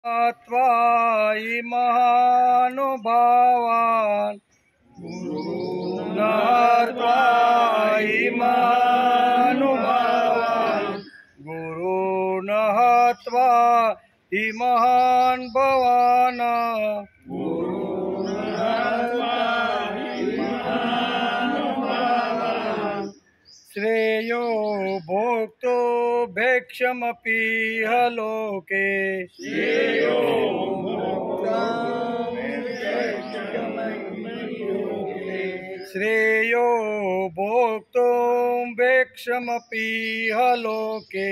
त्वायि महानुभावान् त्वायि महानुभावान् गुरुनः त्वायि महान् भवान् श्रेयो भोक्तो भेक्षमपि लोके श्रेयो भोक्तो भेक्षमपि लोके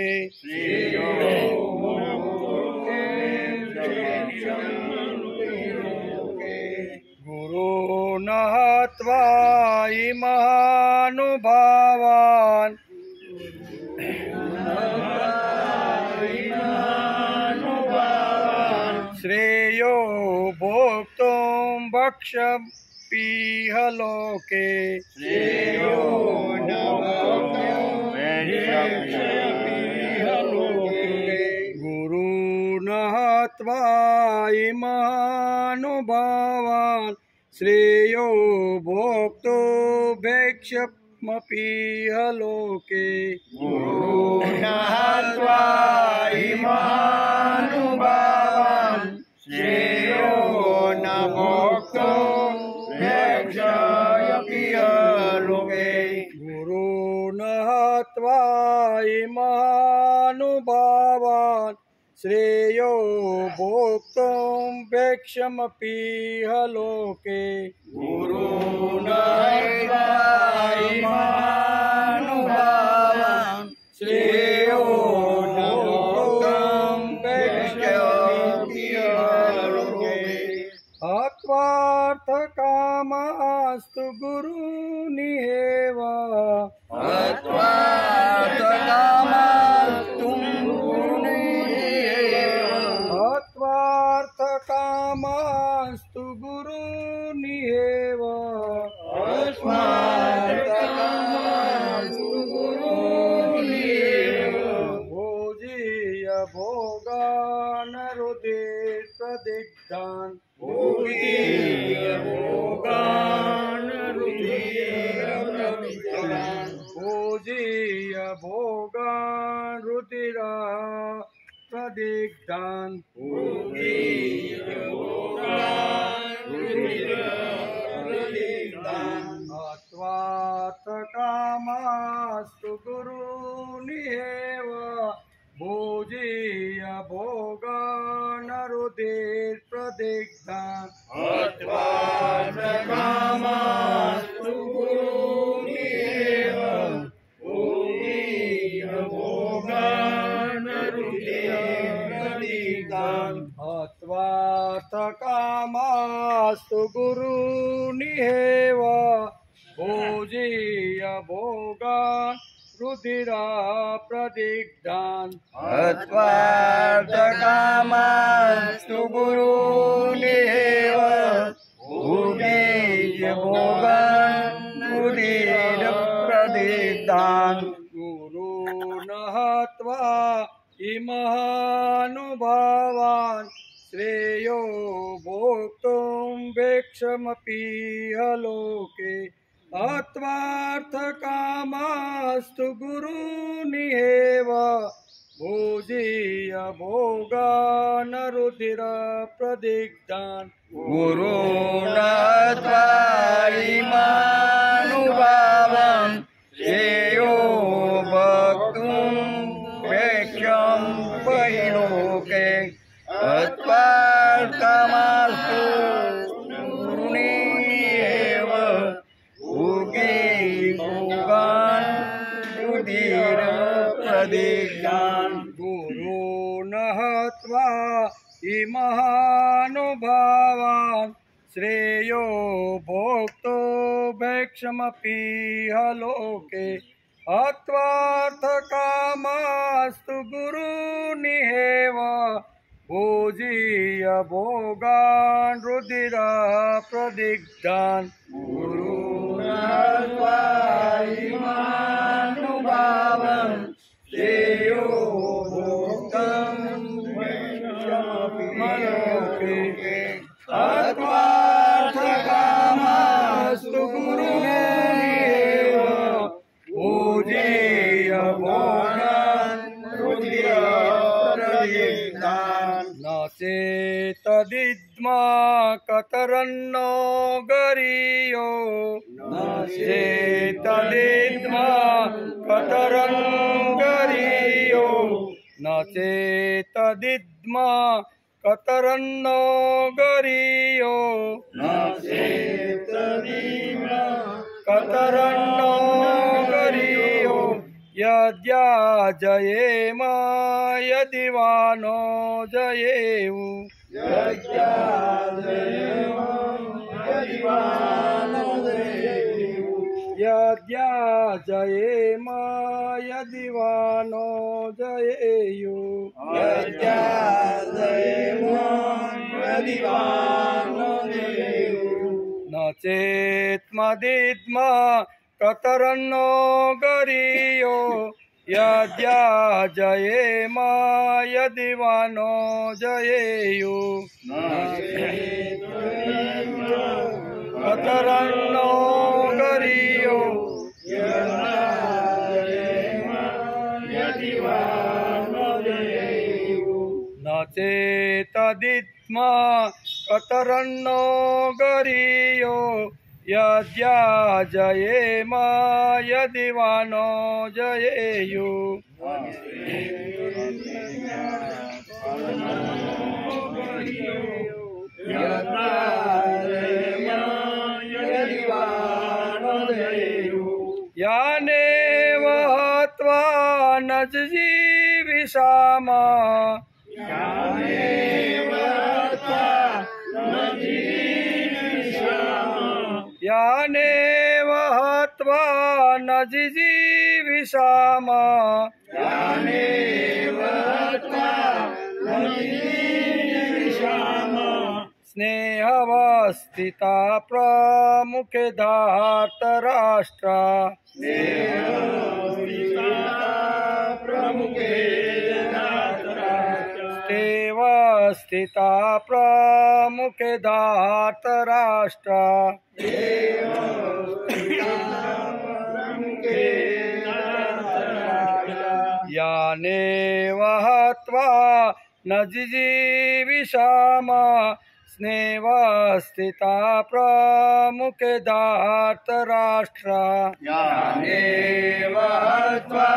गुरुनः त्वायि महानुभावान् श्रेयो भोक्तुं भक्षपीह लोके गुरुनः त्वायि महानुभावान् श्रेयो भोक्तो भेक्षमपीह लोके गुरुनः त्वायि महानुभावान् श्रेयो न भोक्तो भेक्षमपीह लोके गुरुनः त्वायि महानुभावान् श्रेयो भोक्तुं भेक्षमपीह लोके गुरुनः त्वायि महानुभावान् श्रेयो न भोक्तुं भेक्षमपीह लोके अत्वार्थकामास्तु गुरुनिहेव अत्वार्थकामास्तु अत्वार्थकामास्तु गुरुनिहेव अत्वार्थकामास्तु गुरुनिहेव भोजीय भोगान् रुधिरप्रदिग्धान् भोगीय भोगान् रुधिरप्रदिग्धान् भोजीय भोगान् रुधिरप्रदिग्धान् भोगीय भोगान् रुधिरप्रदिग्धान् अत्वार्थकामास्तु गुरुनिहेव भोजीय भोगान् रुधिरप्रदिग्धान् अत्वार्थकामास्तु गुरुनिहेव भोगीय भोगान् रुधिरप्रदिग्धान् अत्वार्थकामास्तु गुरुनिहेव भोजीय भोगान् रुधिरप्रदिग्धान् अत्वार्थकामास्तु गुरुनिहेव भोगीय भोगान् रुधिरप्रदिग्धान् गुरुनः त्वायि महानुभावान् श्रेयो भोक्तुं भेक्षमपीह लोके अत्वार्थकामास्तु गुरुनिहेव भोजीय भोगान् रुधिरप्रदिग्धान् गुरुनः त्वायि महानुभावान् श्रेयो भोक्तुं भेक्षमपीह लोके अत्वार्थकामास्तु गुरुनिहेव भोगीय भोगान् रुधिरप्रदिग्धान् गुरुनः त्वायि महानुभावान् श्रेयो भोक्तो भेक्षमपीह लोके अत्वार्थकामास्तु गुरुनिहेव भोजीय भोगान् रुधिरप्रदिग्धान् गुरुनः त्वायि महानुभावान् श्रेयो भोक्तुं भेक्षमपीह चेतदिद्मा कतरन्नो गरीयो न चेतदिद्मा कतरङ्गरीयो न चेतदिद्मा कतरन्नो गरीयो न चेतदिद्मा कतरन्नो गरीयो यद्याजयेम यदिवानो जयेयु यद्याजयेम यदिवानो जयेयु न चेत्मदिद्मा कतरन्नो गरीयो यद्याजयेम यदिवानो जयेयु कतरन्नो गरीयो न चेतदिद्मा कतरन्नो गरीयो यद्याजयेम यदिवानो जयेयु यानेव हत्वा न जीविषामा यानेव हत्वा न जीविषामा स्नेहवस्थिता प्रमुखे धार्तराष्ट्रा स्थिता प्रमुखे धार्तराष्ट्रा यानेव हत्वा न जिजीविषामा स्नेहवस्थिता प्रमुखे धार्तराष्ट्रा यानेव हत्वा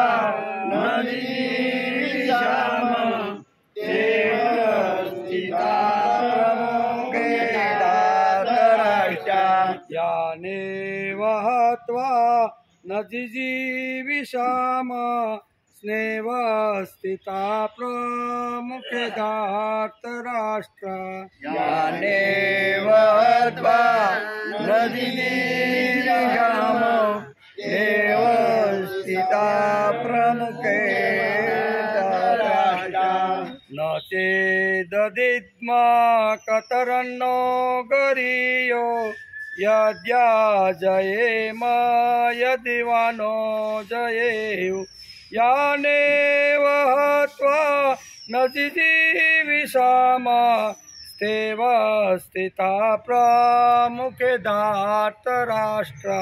न जीविषामा स्नेहवस्थिता प्रमुखे धार्तराष्ट्रा यानेव हत्वा न जिजीविषामा स्नेहवस्थिता प्रमुखे धार्तराष्ट्रा यानेव हत्वा न जीविषामा स्नेहवस्थिता प्रमुखे धार्तराष्ट्रा न चेददिद्मा कतरन्नो गरीयो यद्याजयेम यदिवानो जयेयु यानेव हत्वा न जिजीविषामा स्नेहवस्थिता प्रमुखे धार्तराष्ट्रा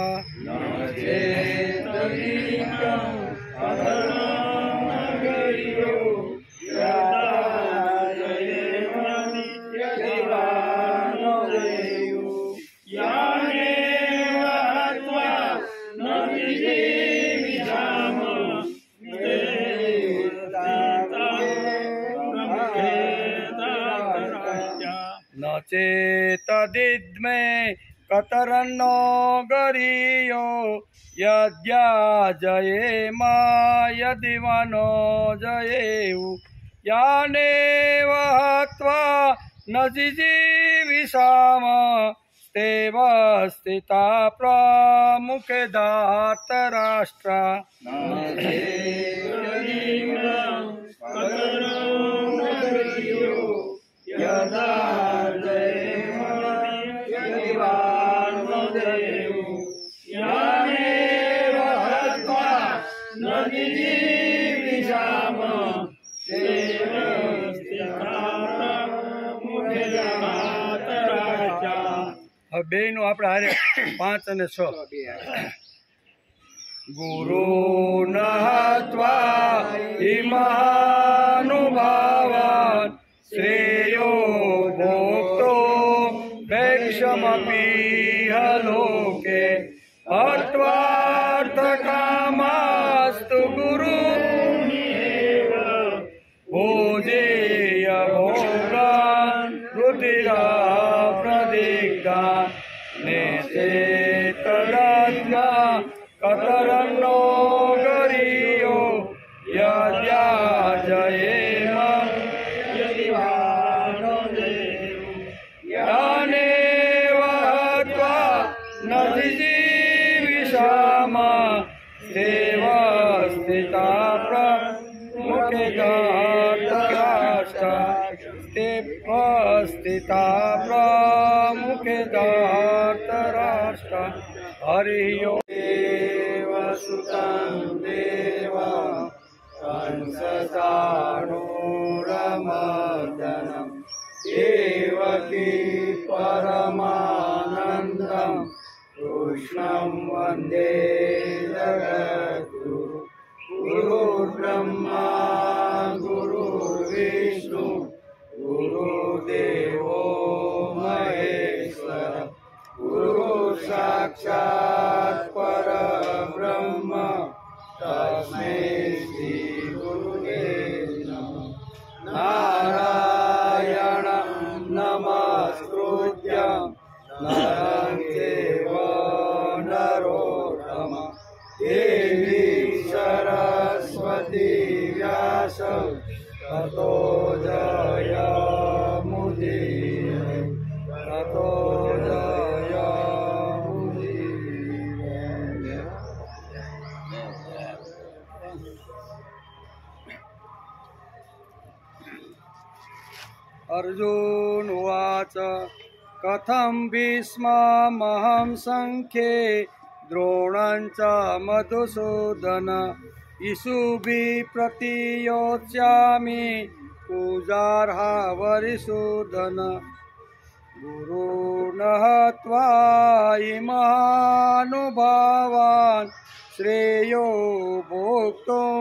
न चेतदिद्मे कतरन्नो गरीयो यद्याजयेम यदिवानो जयेयु यानेव हत्वा न जिजीविषामा स्नेहवस्थिता प्रमुखे धार्तराष्ट्रा बेनु આપણે હારે 5 અને 6 गुरु नहत्वा हि महानुभावान् श्रेयो જય યાનેવ હત્વા નથી જીવિષામા દેવ સ્થિતા પ્રમુખે સ્થિતા પ્રમુખે ધાર્તરાષ્ટ્ર હરિ દેવ સુતં દેવ કંસચાણૂરમર્દનમ દેવકી પરમાનંદમ કૃષ્ણં વંદે જગદ્ગુરુ ગુરુર્બ્રહ્મા ગુરુર્વિષ્ણુ ગુરુદેવો મહેશ્વર ગુરુ સાક્ષાત પરબ્રહ્મ તસ્મૈ શ્રી ગુરુવે નમઃ નારાયણં નમસ્કૃત્ય નરં ચૈવ નરોત્તમં દેવી સરસ્વતી વ્યાસ તતો જયમુદીરયે તતો જયમુદીરયે. अर्जुन उवाच कथं भीष्ममहं संख्ये द्रोणं च मधुसूदन इषुभिः प्रतियोत्स्यामि पूजार्हा वरिसूदन गुरुन् हत्वा महानुभावान् श्रेयो भोक्तुं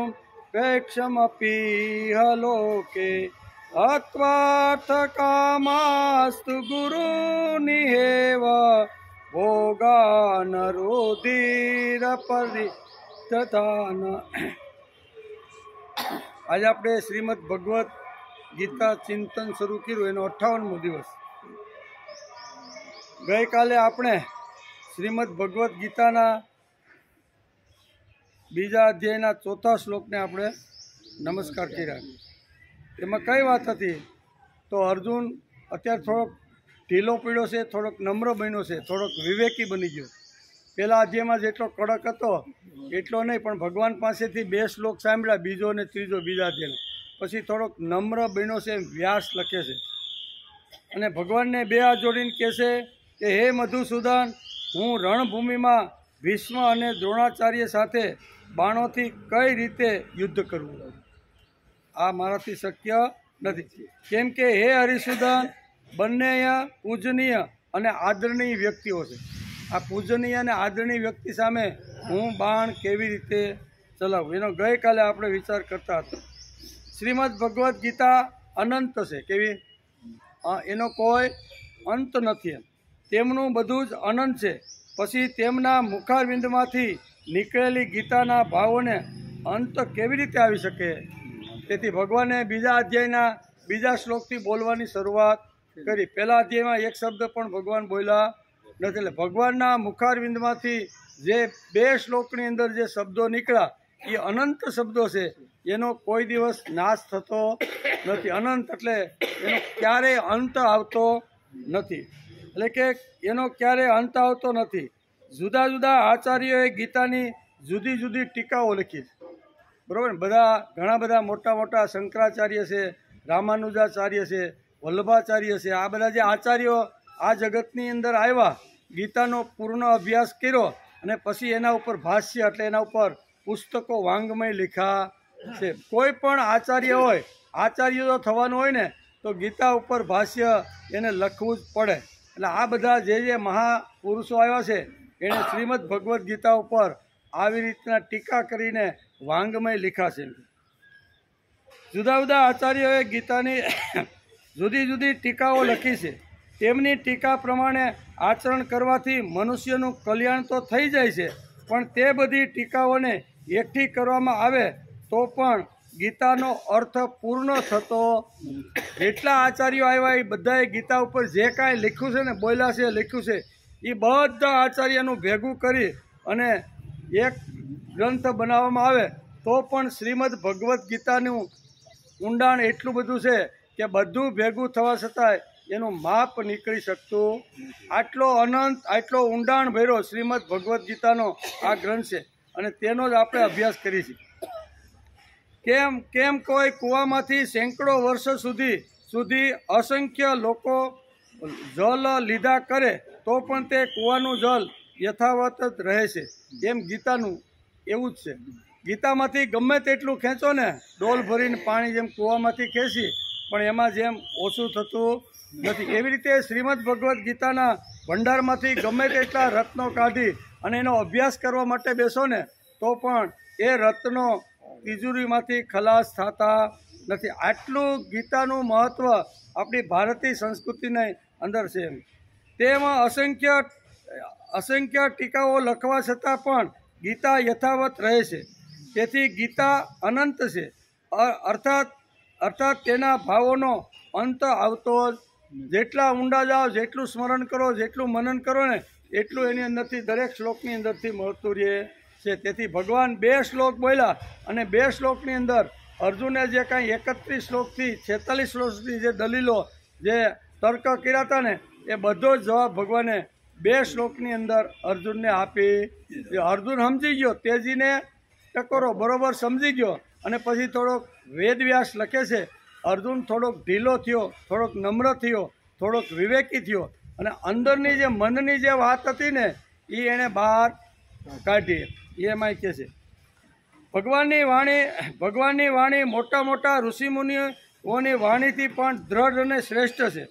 प्रेक्षमपीह लोके हत्वार्थकामास्तु गुरुनिहेव भोगानरुधिरपरितथान. આજે આપણે શ્રીમદ ભગવદ્ ગીતા ચિંતન શરૂ કર્યું એનો 58મો દિવસ. ગઈકાલે આપણે શ્રીમદ ભગવદ્ ગીતાના બીજા અધ્યાયના 4થા શ્લોકને આપણે નમસ્કાર કર્યા. એમાં કઈ વાત હતી તો અર્જુન અત્યારે થોડોક ઢીલો પીડ્યો છે, થોડોક નમ્ર બન્યો છે, થોડોક વિવેકી બની ગયો. પહેલાં અધ્યાયમાં જેટલો કડક હતો એટલો નહીં, પણ ભગવાન પાસેથી 2 શ્લોક સાંભળ્યા, બીજો અને ત્રીજો બીજા અધ્યાયનો, પછી થોડોક નમ્ર બન્યો છે એમ વ્યાસ લખે છે. અને ભગવાનને 2 હાથ જોડીને કહે છે કે હે મધુસૂદન, હું રણભૂમિમાં ભીષ્મ અને દ્રોણાચાર્ય સાથે બાણોથી કઈ રીતે યુદ્ધ કરવું, આ મારાથી શક્ય નથી. કેમ કે હે હરિસૂદન, બંને પૂજનીય અને આદરણીય વ્યક્તિઓ છે. આ પૂજનીય અને આદરણીય વ્યક્તિ સામે હું બાણ કેવી રીતે ચલાવું, એનો ગઈકાલે આપણે વિચાર કરતા હતા. શ્રીમદ ભગવદ્ ગીતા અનંત છે. કેવી? એનો કોઈ અંત નથી. તેમનું બધું જ અનંત છે. પછી તેમના મુખારવિંદમાંથી નીકળેલી ગીતાના ભાવોને અંત કેવી રીતે આવી શકે? તેથી ભગવાને બીજા અધ્યાયના બીજા શ્લોકથી બોલવાની શરૂઆત કરી. પહેલા અધ્યાયમાં એક શબ્દ પણ ભગવાન બોલ્યા નથી. એટલે ભગવાનના મુખારવિંદમાંથી જે 2 શ્લોકની અંદર જે શબ્દો નીકળ્યા એ અનંત શબ્દો છે. એનો કોઈ દિવસ નાશ થતો નથી. અનંત એટલે એનો ક્યારેય અંત આવતો નથી. એટલે કે એનો ક્યારેય અંત આવતો નથી. જુદા જુદા આચાર્યોએ ગીતાની જુદી જુદી ટીકાઓ લખી છે. બરાબર ને? ઘણા બધા મોટા મોટા શંકરાચાર્ય છે, રામાનુજાચાર્ય છે, વલ્લભાચાર્ય છે, આ બધા જે આચાર્યો આ જગતની અંદર આવ્યા, ગીતાનો પૂર્ણ અભ્યાસ કર્યો અને પછી એના ઉપર ભાષ્ય એટલે એના ઉપર પુસ્તકો વાંગમય લખ્યા છે. કોઈ પણ આચાર્ય હોય, આચાર્ય જો થવાનું હોય ને તો ગીતા ઉપર ભાષ્ય એને લખવું જ પડે. એટલે આ બધા જે મહાપુરુષો આવ્યા છે એણે શ્રીમદ ભગવદ્ ગીતા ઉપર આવી રીતના ટીકા કરીને વાંગમય લખ્યા છે. જુદા જુદા આચાર્યોએ ગીતાની જુદી જુદી ટીકાઓ લખી છે. તેમની ટીકા પ્રમાણે આચરણ કરવાથી મનુષ્યનું કલ્યાણ તો થઈ જાય છે, પણ તે બધી ટીકાઓને એકઠી કરવામાં આવે તો પણ ગીતાનો અર્થ પૂર્ણ થતો. જેટલા આચાર્યો આવ્યા એ બધાએ ગીતા ઉપર જે કાંઈ લખ્યું છે ને, બોલ્યા છે, લખ્યું છે, એ બધા આચાર્યનું ભેગું કરી અને એક ગ્રંથ બનાવવામાં આવે તો તો પણ શ્રીમદ ભગવદ્ ગીતાનું ઊંડાણ એટલું બધું છે કે બધું ભેગું થવા છતાંય એનું માપ નીકળી શકતું. આટલો અનંત આટલો ઊંડાણ ભર્યો શ્રીમદ ભગવદ્ ગીતાનો આ ગ્રંથ છે અને તેનો જ આપણે અભ્યાસ કરીશું. કેમ કોઈ કૂવામાંથી સેંકડો વર્ષ સુધી અસંખ્ય લોકો જલ લીધા કરે તો પણ તે કૂવાનું જલ યથાવત જ રહે છે. એમ ગીતાનું એવું જ છે. ગીતામાંથી ગમે તેટલું ખેંચો ને, ડોલ ભરીને પાણી જેમ કૂવામાંથી ખેંચી પણ એમાં જેમ ઓછું થતું નથી. એવી રીતે શ્રીમદ ભગવદ્ ગીતાના ભંડારમાંથી ગમે તેટલા રત્નો કાઢી અને એનો અભ્યાસ કરવા માટે બેસો ને તો પણ એ રત્નો તિજોરીમાંથી ખલાસ થતા નથી. આટલું ગીતાનું મહત્ત્વ આપણી ભારતીય સંસ્કૃતિની અંદર છે. તેમાં અસંખ્ય ટીકાઓ લખવા છતાં પણ ગીતા યથાવત રહે છે. તેથી ગીતા અનંત છે, અર્થાત તેના ભાવોનો અંત આવતો જ. જેટલા ઊંડા જાઓ, જેટલું સ્મરણ કરો, જેટલું મનન કરો ને એટલું એની અંદરથી દરેક શ્લોકની અંદરથી મળતું રહે છે. તેથી ભગવાન 2 શ્લોક બોલ્યા અને 2 શ્લોકની અંદર અર્જુને જે કાંઈ 31 શ્લોકથી 46 શ્લોકથી જે દલીલો જે તર્ક કર્યા હતા ને એ બધો જ જવાબ ભગવાને 2 શ્લોકની અંદર અર્જુનને આપી. અર્જુન સમજી ગયો, તેજીને ટકોરો બરોબર સમજી ગયો અને પછી થોડોક વેદવ્યાસ લખે છે અર્જુન થોડોક ઢીલો થયો, થોડોક નમ્ર થયો, થોડોક વિવેકી થયો અને અંદરની જે મનની જે વાત હતી ને એ એણે બહાર કાઢી. એમાં કહે છે ભગવાનની વાણી મોટા ઋષિમુનિઓની વાણીથી પણ દ્રઢ અને શ્રેષ્ઠ છે.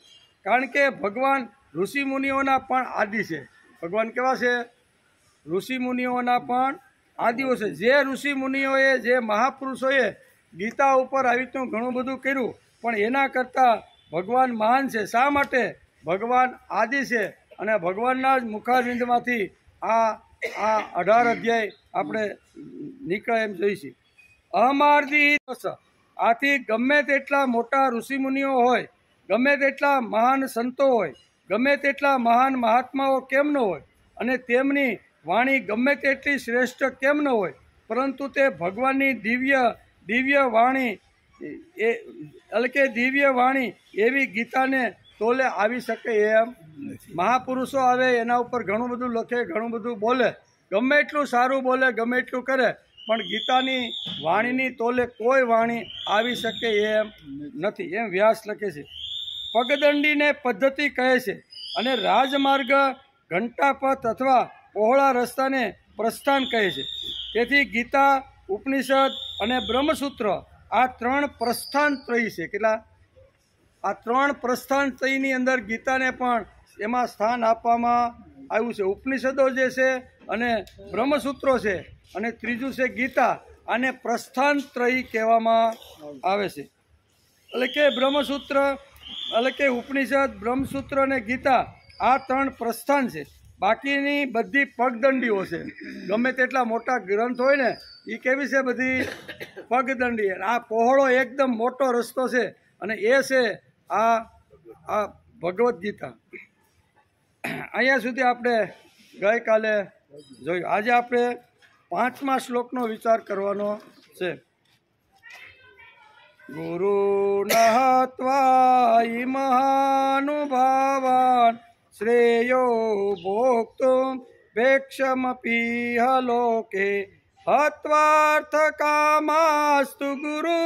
કારણ કે ભગવાન ઋષિમુનિઓના પણ આદિ છે. ભગવાન કેવા છે? ઋષિમુનિઓના પણ આદિઓ છે. જે ઋષિમુનિઓએ, જે મહાપુરુષોએ ગીતા ઉપર આવી રીતનું ઘણું બધું કર્યું પણ એના કરતાં ભગવાન મહાન છે. શા માટે? ભગવાન આદિ છે અને ભગવાનના જ મુખારવિંદમાંથી આ 18 અધ્યાય આપણે નીકળે એમ જોઈશું. અહમાર્દી આથી ગમે તેટલા મોટા ઋષિમુનિઓ હોય, ગમે તેટલા મહાન સંતો હોય, ગમે તેટલા મહાન મહાત્માઓ કેમ ન હોય અને તેમની વાણી ગમે તેટલી શ્રેષ્ઠ કેમ ન હોય, પરંતુ તે ભગવાનની દિવ્ય વાણી એટલે કે દિવ્ય વાણી એવી ગીતાને તોલે આવી શકે એમ. મહાપુરુષો આવે એના ઉપર ઘણું બધું લખે, ઘણું બધું બોલે, ગમે એટલું સારું બોલે, ગમે એટલું કરે પણ ગીતાની વાણીની તોલે કોઈ વાણી આવી શકે એમ નથી. એમ વ્યાસ લખે છે. પગદંડીને પદ્ધતિ કહે છે અને રાજમાર્ગ, ઘંટાપથ અથવા પહોળા રસ્તાને પ્રસ્થાન કહે છે. તેથી ગીતા, ઉપનિષદ અને બ્રહ્મસૂત્ર આ 3 પ્રસ્થાનત્રયી છે. કેટલા? આ 3 પ્રસ્થાનત્રયીની અંદર ગીતાને પણ એમાં સ્થાન આપવામાં આવ્યું છે. ઉપનિષદો જે છે અને બ્રહ્મસૂત્રો છે અને ત્રીજું છે ગીતા. આને પ્રસ્થાનત્રયી કહેવામાં આવે છે. એટલે કે બ્રહ્મસૂત્ર એટલે કે ઉપનિષદ, બ્રહ્મસૂત્ર અને ગીતા આ 3 પ્રસ્થાન છે. બાકીની બધી પગદંડીઓ છે. ગમે તેટલા મોટા ગ્રંથ હોય ને એ કેવી છે? બધી પગદંડી. આ પહોળો એકદમ મોટો રસ્તો છે અને એ છે આ ભગવદ્ ગીતા. અહીંયા સુધી આપણે ગઈકાલે જોયું. આજે આપણે 5મા શ્લોકનો વિચાર કરવાનો છે. ગુરુ નહત્વા મહાનુભાવાન શ્રેયો ભોક્તુમ ભેક્ષમપી લોકે હત્વાર્થ કામાસ્તુ ગુરુ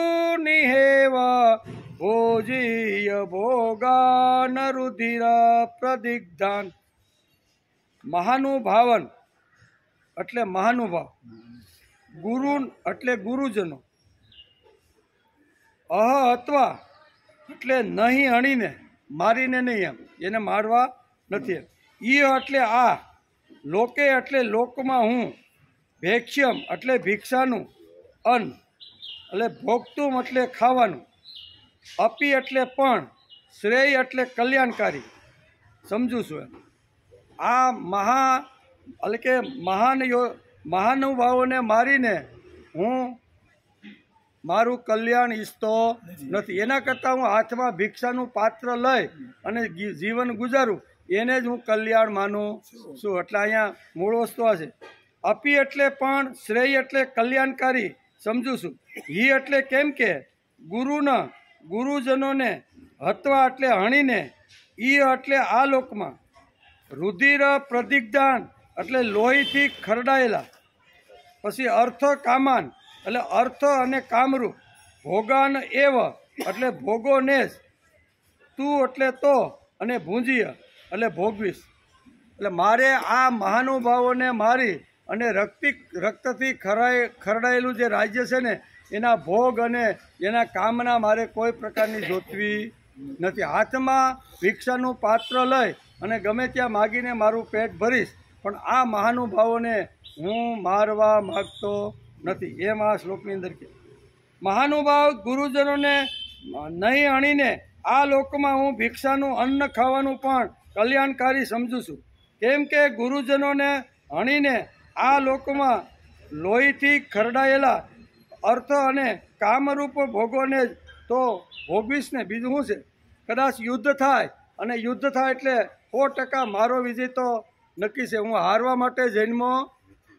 નિહેવ ભોજીય ભોગાન રુધિર પ્રદિગ્ધાન. મહાનુભાવન એટલે મહાનુભાવ, ગુરુ એટલે ગુરુજનો, અથવા એટલે નહીં હણીને, મારીને નહીં, એમ એને મારવા નથી. ઈ એટલે આ, લોકે એટલે લોકમાં હું, ભેક્ષ્યમ એટલે ભિક્ષાનું અન્ન, એટલે ભોગતું એટલે ખાવાનું, અપી એટલે પણ, શ્રેય એટલે કલ્યાણકારી. સમજુ છું. આ એટલે કે મહાનુભાવોને મારીને હું મારું કલ્યાણ ઈચ્છતો નથી. એના કરતાં હું હાથમાં ભિક્ષાનું પાત્ર લઈ અને જીવન ગુજારું એને જ હું કલ્યાણ માનું છું. એટલે અહીંયા મૂળ વસ્તુ આ છે. અપી એટલે પણ, શ્રેય એટલે કલ્યાણકારી, સમજું છું. હિ એટલે કેમ કે ગુરુજનોને હતવા એટલે હણીને, ઈ એટલે આ લોકમાં, રુધિર પ્રદિગ્ધાન એટલે લોહીથી ખરડાયેલા, પછી અર્થ કામાન એટલે અર્થ અને કામરૂપ, ભોગાન એવ એટલે ભોગો નેસ, તું એટલે તો અને ભૂંજીય એટલે ભોગવીશ. એટલે મારે આ મહાનુભાવોને મારી અને રક્તથી ખરડાયેલું જે રાજ્ય છે ને એના ભોગ અને એના કામના મારે કોઈ પ્રકારની જોતવી નથી. હાથમાં ભિક્ષાનું પાત્ર લઈ અને ગમે ત્યાં માગીને મારું પેટ ભરીશ, પણ આ મહાનુભાવોને હું મારવા માગતો નથી. એમ આ શ્લોકની અંદર કે મહાનુભાવ ગુરુજનોને નહીં અણીને આ લોકમાં હું ભિક્ષાનું અન્ન ખાવાનું પણ કલ્યાણકારી સમજું છું. કેમ કે ગુરુજનોને હણીને આ લોકમાં લોહીથી ખરડાયેલા અર્થ અને કામરૂપ ભોગોને તો ભોગવીશ ને. બીજું શું છે? કદાચ યુદ્ધ થાય અને યુદ્ધ થાય એટલે 100% મારો વિજય તો નક્કી છે. હું હારવા માટે જન્મો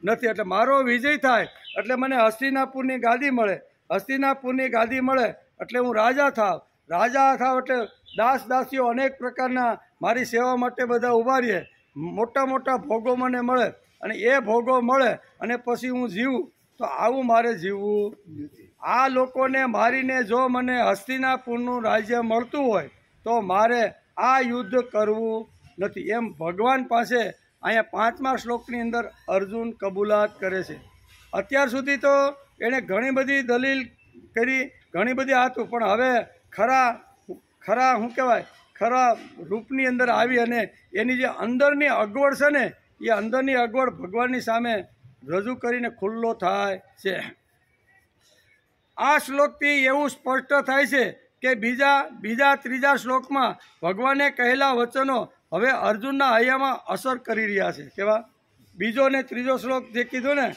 નથી. એટલે મારો વિજય થાય એટલે મને હસ્તિનાપુરની ગાદી મળે. હસ્તિનાપુરની ગાદી મળે એટલે હું રાજા થાવ. રાજા થાવ એટલે દાસીઓ અનેક પ્રકારના મારી સેવા માટે બધા ઊભા રહે. મોટા મોટા ભોગો મને મળે અને એ ભોગો મળે અને પછી હું જીવું. તો આવું મારે જીવવું. આ લોકોને મારીને જો મને હસ્તિનાપુરનું રાજ્ય મળતું હોય તો મારે આ યુદ્ધ કરવું નથી. એમ ભગવાન પાસે અહીંયા 5મા શ્લોકની અંદર અર્જુન કબૂલાત કરે છે. અત્યાર સુધી તો એણે ઘણી બધી દલીલ કરી, ઘણી બધી હતું, પણ હવે ખરા શું કહેવાય ખરા રૂપની અંદર આવી અને એની જે અંદરની અગવડ છે ને એ અંદરની અગવડ ભગવાનની સામે રજૂ કરીને ખુલ્લો થાય છે. આ શ્લોકથી એવું સ્પષ્ટ થાય છે કે બીજા ત્રીજા શ્લોકમાં ભગવાને કહેલા વચનો હવે અર્જુનના હૈયામાં અસર કરી રહ્યા છે. કેવા? બીજો ને ત્રીજો શ્લોક જે કીધું ને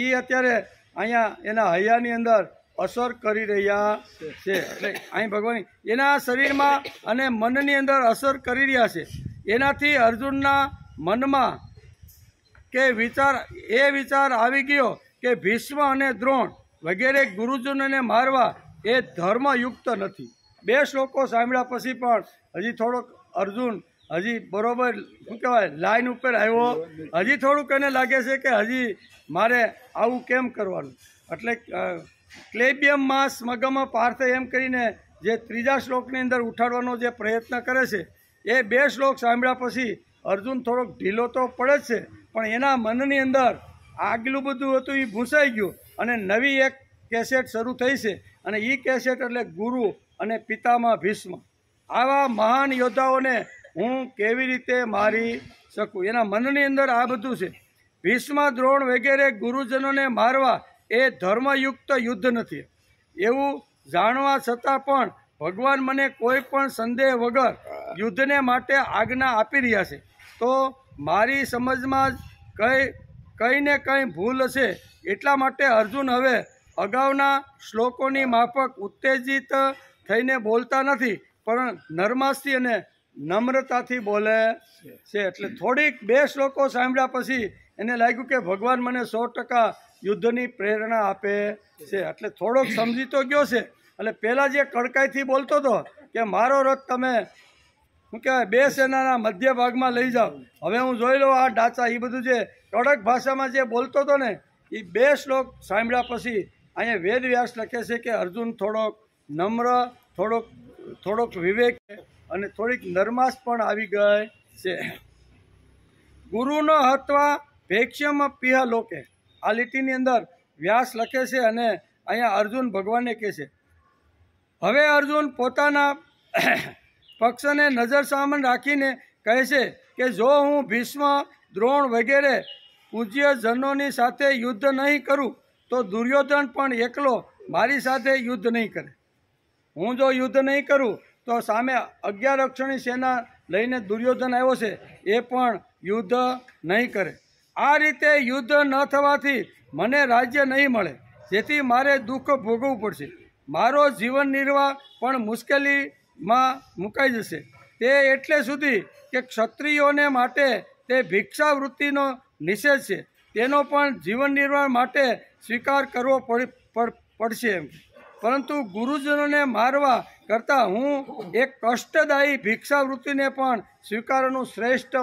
એ અત્યારે અહીંયા એના હૈયાની અંદર અસર કરી રહ્યા છે. એટલે અહીં ભગવાન એના શરીરમાં અને મનની અંદર અસર કરી રહ્યા છે. એનાથી અર્જુનના મનમાં કે વિચાર આવી ગયો કે ભીષ્મ અને દ્રોણ વગેરે ગુરુજનોને મારવા એ ધર્મયુક્ત નથી. 2 શ્લોકો સાંભળ્યા પછી પણ હજી થોડોક અર્જુન હજી બરોબર શું કહેવાય લાઈન ઉપર આવ્યો. હજી થોડુંક એને લાગે છે કે હજી મારે આવું કેમ કરવાનું. એટલે ક્લેબિયમમાં સ્મગમ પાર્થ એમ કરીને જે ત્રીજા શ્લોકની અંદર ઉઠાડવાનો જે પ્રયત્ન કરે છે એ 2 શ્લોક સાંભળ્યા પછી અર્જુન થોડોક ઢીલો તો પડે જ છે, પણ એના મનની અંદર આગલું બધું હતું એ ભૂંસાઈ ગયું અને નવી એક કેસેટ શરૂ થઈ છે. અને એ કેસેટ એટલે ગુરુ અને પિતામાં ભીષ્મ. આવા મહાન યોદ્ધાઓને હું કેવી રીતે મારી શકું? એના મનની અંદર આ બધું છે. ભીષ્મ દ્રોણ વગેરે ગુરુજનોને મારવા એ ધર્મયુક્ત યુદ્ધ નથી. એવું જાણવા છતાં પણ ભગવાન મને કોઈ પણ સંદેહ વગર યુદ્ધને માટે આજ્ઞા આપી રહ્યા છે. તો મારી સમજમાં જ કંઈ ને કંઈ ભૂલ હશે. એટલા માટે અર્જુન હવે અગાઉના શ્લોકોની માફક ઉત્તેજિત થઈને બોલતા નથી, પણ નરમાશથી અને નમ્રતાથી બોલે છે. એટલે થોડીક 2 શ્લોકો સાંભળ્યા પછી એને લાગ્યું કે ભગવાન મને 100% યુદ્ધની પ્રેરણા આપે છે. એટલે થોડોક સમજી તો ગયો છે. એટલે પહેલાં જે કડકાઈથી બોલતો હતો કે મારો રથ તમે શું કહેવાય 2 સેનાના મધ્ય ભાગમાં લઈ જાઓ, હવે હું જોઈ લઉં આ ડાચા, એ બધું જે કડક ભાષામાં જે બોલતો હતો ને એ 2 શ્લોક સાંભળ્યા પછી અહીંયા વેદવ્યાસ લખે છે કે અર્જુન થોડોક નમ્ર, થોડોક વિવેક અને થોડીક નરમાશ પણ આવી ગઈ છે. ગુરુનો હત્વા ભેક્ષ્યમ પિહ લોકે. આ લીટીની અંદર વ્યાસ લખે છે અને અહીંયા અર્જુન ભગવાનને કહે છે. હવે અર્જુન પોતાના પક્ષને નજર સામે રાખીને કહે છે કે જો હું ભીષ્મ દ્રોણ વગેરે પૂજ્યજનોની સાથે યુદ્ધ નહીં કરું તો દુર્યોધન પણ એકલો મારી સાથે યુદ્ધ નહીં કરે. હું જો યુદ્ધ નહીં કરું તો સામે 11 અક્ષરની સેના લઈને દુર્યોધન આવ્યો છે એ પણ યુદ્ધ નહીં કરે. આ રીતે યુદ્ધ ન થવાથી મને રાજ્ય નહીં મળે, જેથી મારે દુઃખ ભોગવવું પડશે. મારો જીવન નિર્વાહ પણ મુશ્કેલીમાં મુકાઈ જશે. તે એટલે સુધી કે ક્ષત્રિયોને માટે તે ભિક્ષાવૃત્તિનો નિષેધ છે. તેનો પણ જીવન નિર્વાહ માટે સ્વીકાર કરવો પડશે એમ. પરંતુ ગુરુજનોને મારવા કરતાં હું એક કષ્ટદાયી ભિક્ષાવૃત્તિને પણ સ્વીકારવાનું શ્રેષ્ઠ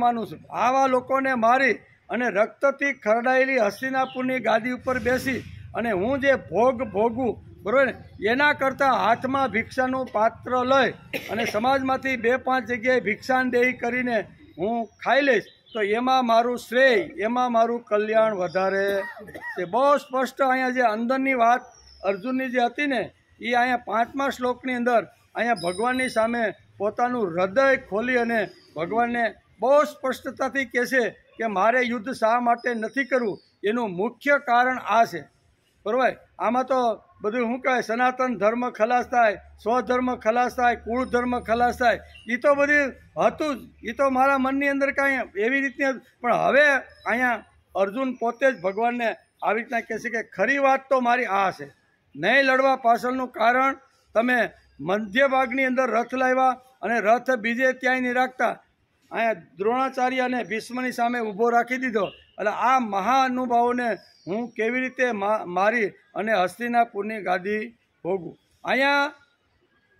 માનું છું. આવા લોકોને મારી અને રક્તથી ખરડાયેલી હસ્તિનાપુરની ગાદી ઉપર બેસી અને હું જે ભોગવું બરાબર ને એના કરતાં હાથમાં ભિક્ષાનું પાત્ર લઈ અને સમાજમાંથી 2-5 જગ્યાએ ભિક્ષાનદેહી કરીને હું ખાઈ લઈશ તો એમાં મારું શ્રેય, એમાં મારું કલ્યાણ વધારે છે. બહુ સ્પષ્ટ અહીંયા જે અંદરની વાત અર્જુનની જે હતી ને એ અહીંયા 5મા શ્લોકની અંદર અહીંયા ભગવાનની સામે પોતાનું હૃદય ખોલી અને ભગવાનને બહુ સ્પષ્ટતાથી કહેશે કે મારે યુદ્ધ શા માટે નથી કરવું, એનું મુખ્ય કારણ આ છે. બરાબર, આમાં તો બધું શું કહે, સનાતન ધર્મ ખલાસ થાય, સ્વધર્મ ખલાસ થાય, કુળ ધર્મ ખલાસ થાય, એ તો બધું હતું જ, એ તો મારા મનની અંદર કાંઈ એવી રીતની. પણ હવે અહીંયા અર્જુન પોતે જ ભગવાનને આવી રીતના કહેશે કે ખરી વાત તો મારી આ છે, નહીં લડવા પાછળનું કારણ તમે મધ્ય ભાગની અંદર રથ લાવ્યા અને રથ બીજે ક્યાંય નહીં રાખતા, અહીંયા દ્રોણાચાર્ય અને ભીષ્મની સામે ઊભો રાખી દીધો. એટલે આ મહાનુભાવોને હું કેવી રીતે મારી અને હસ્તિનાપુરની ગાદી ભોગું. અહીંયા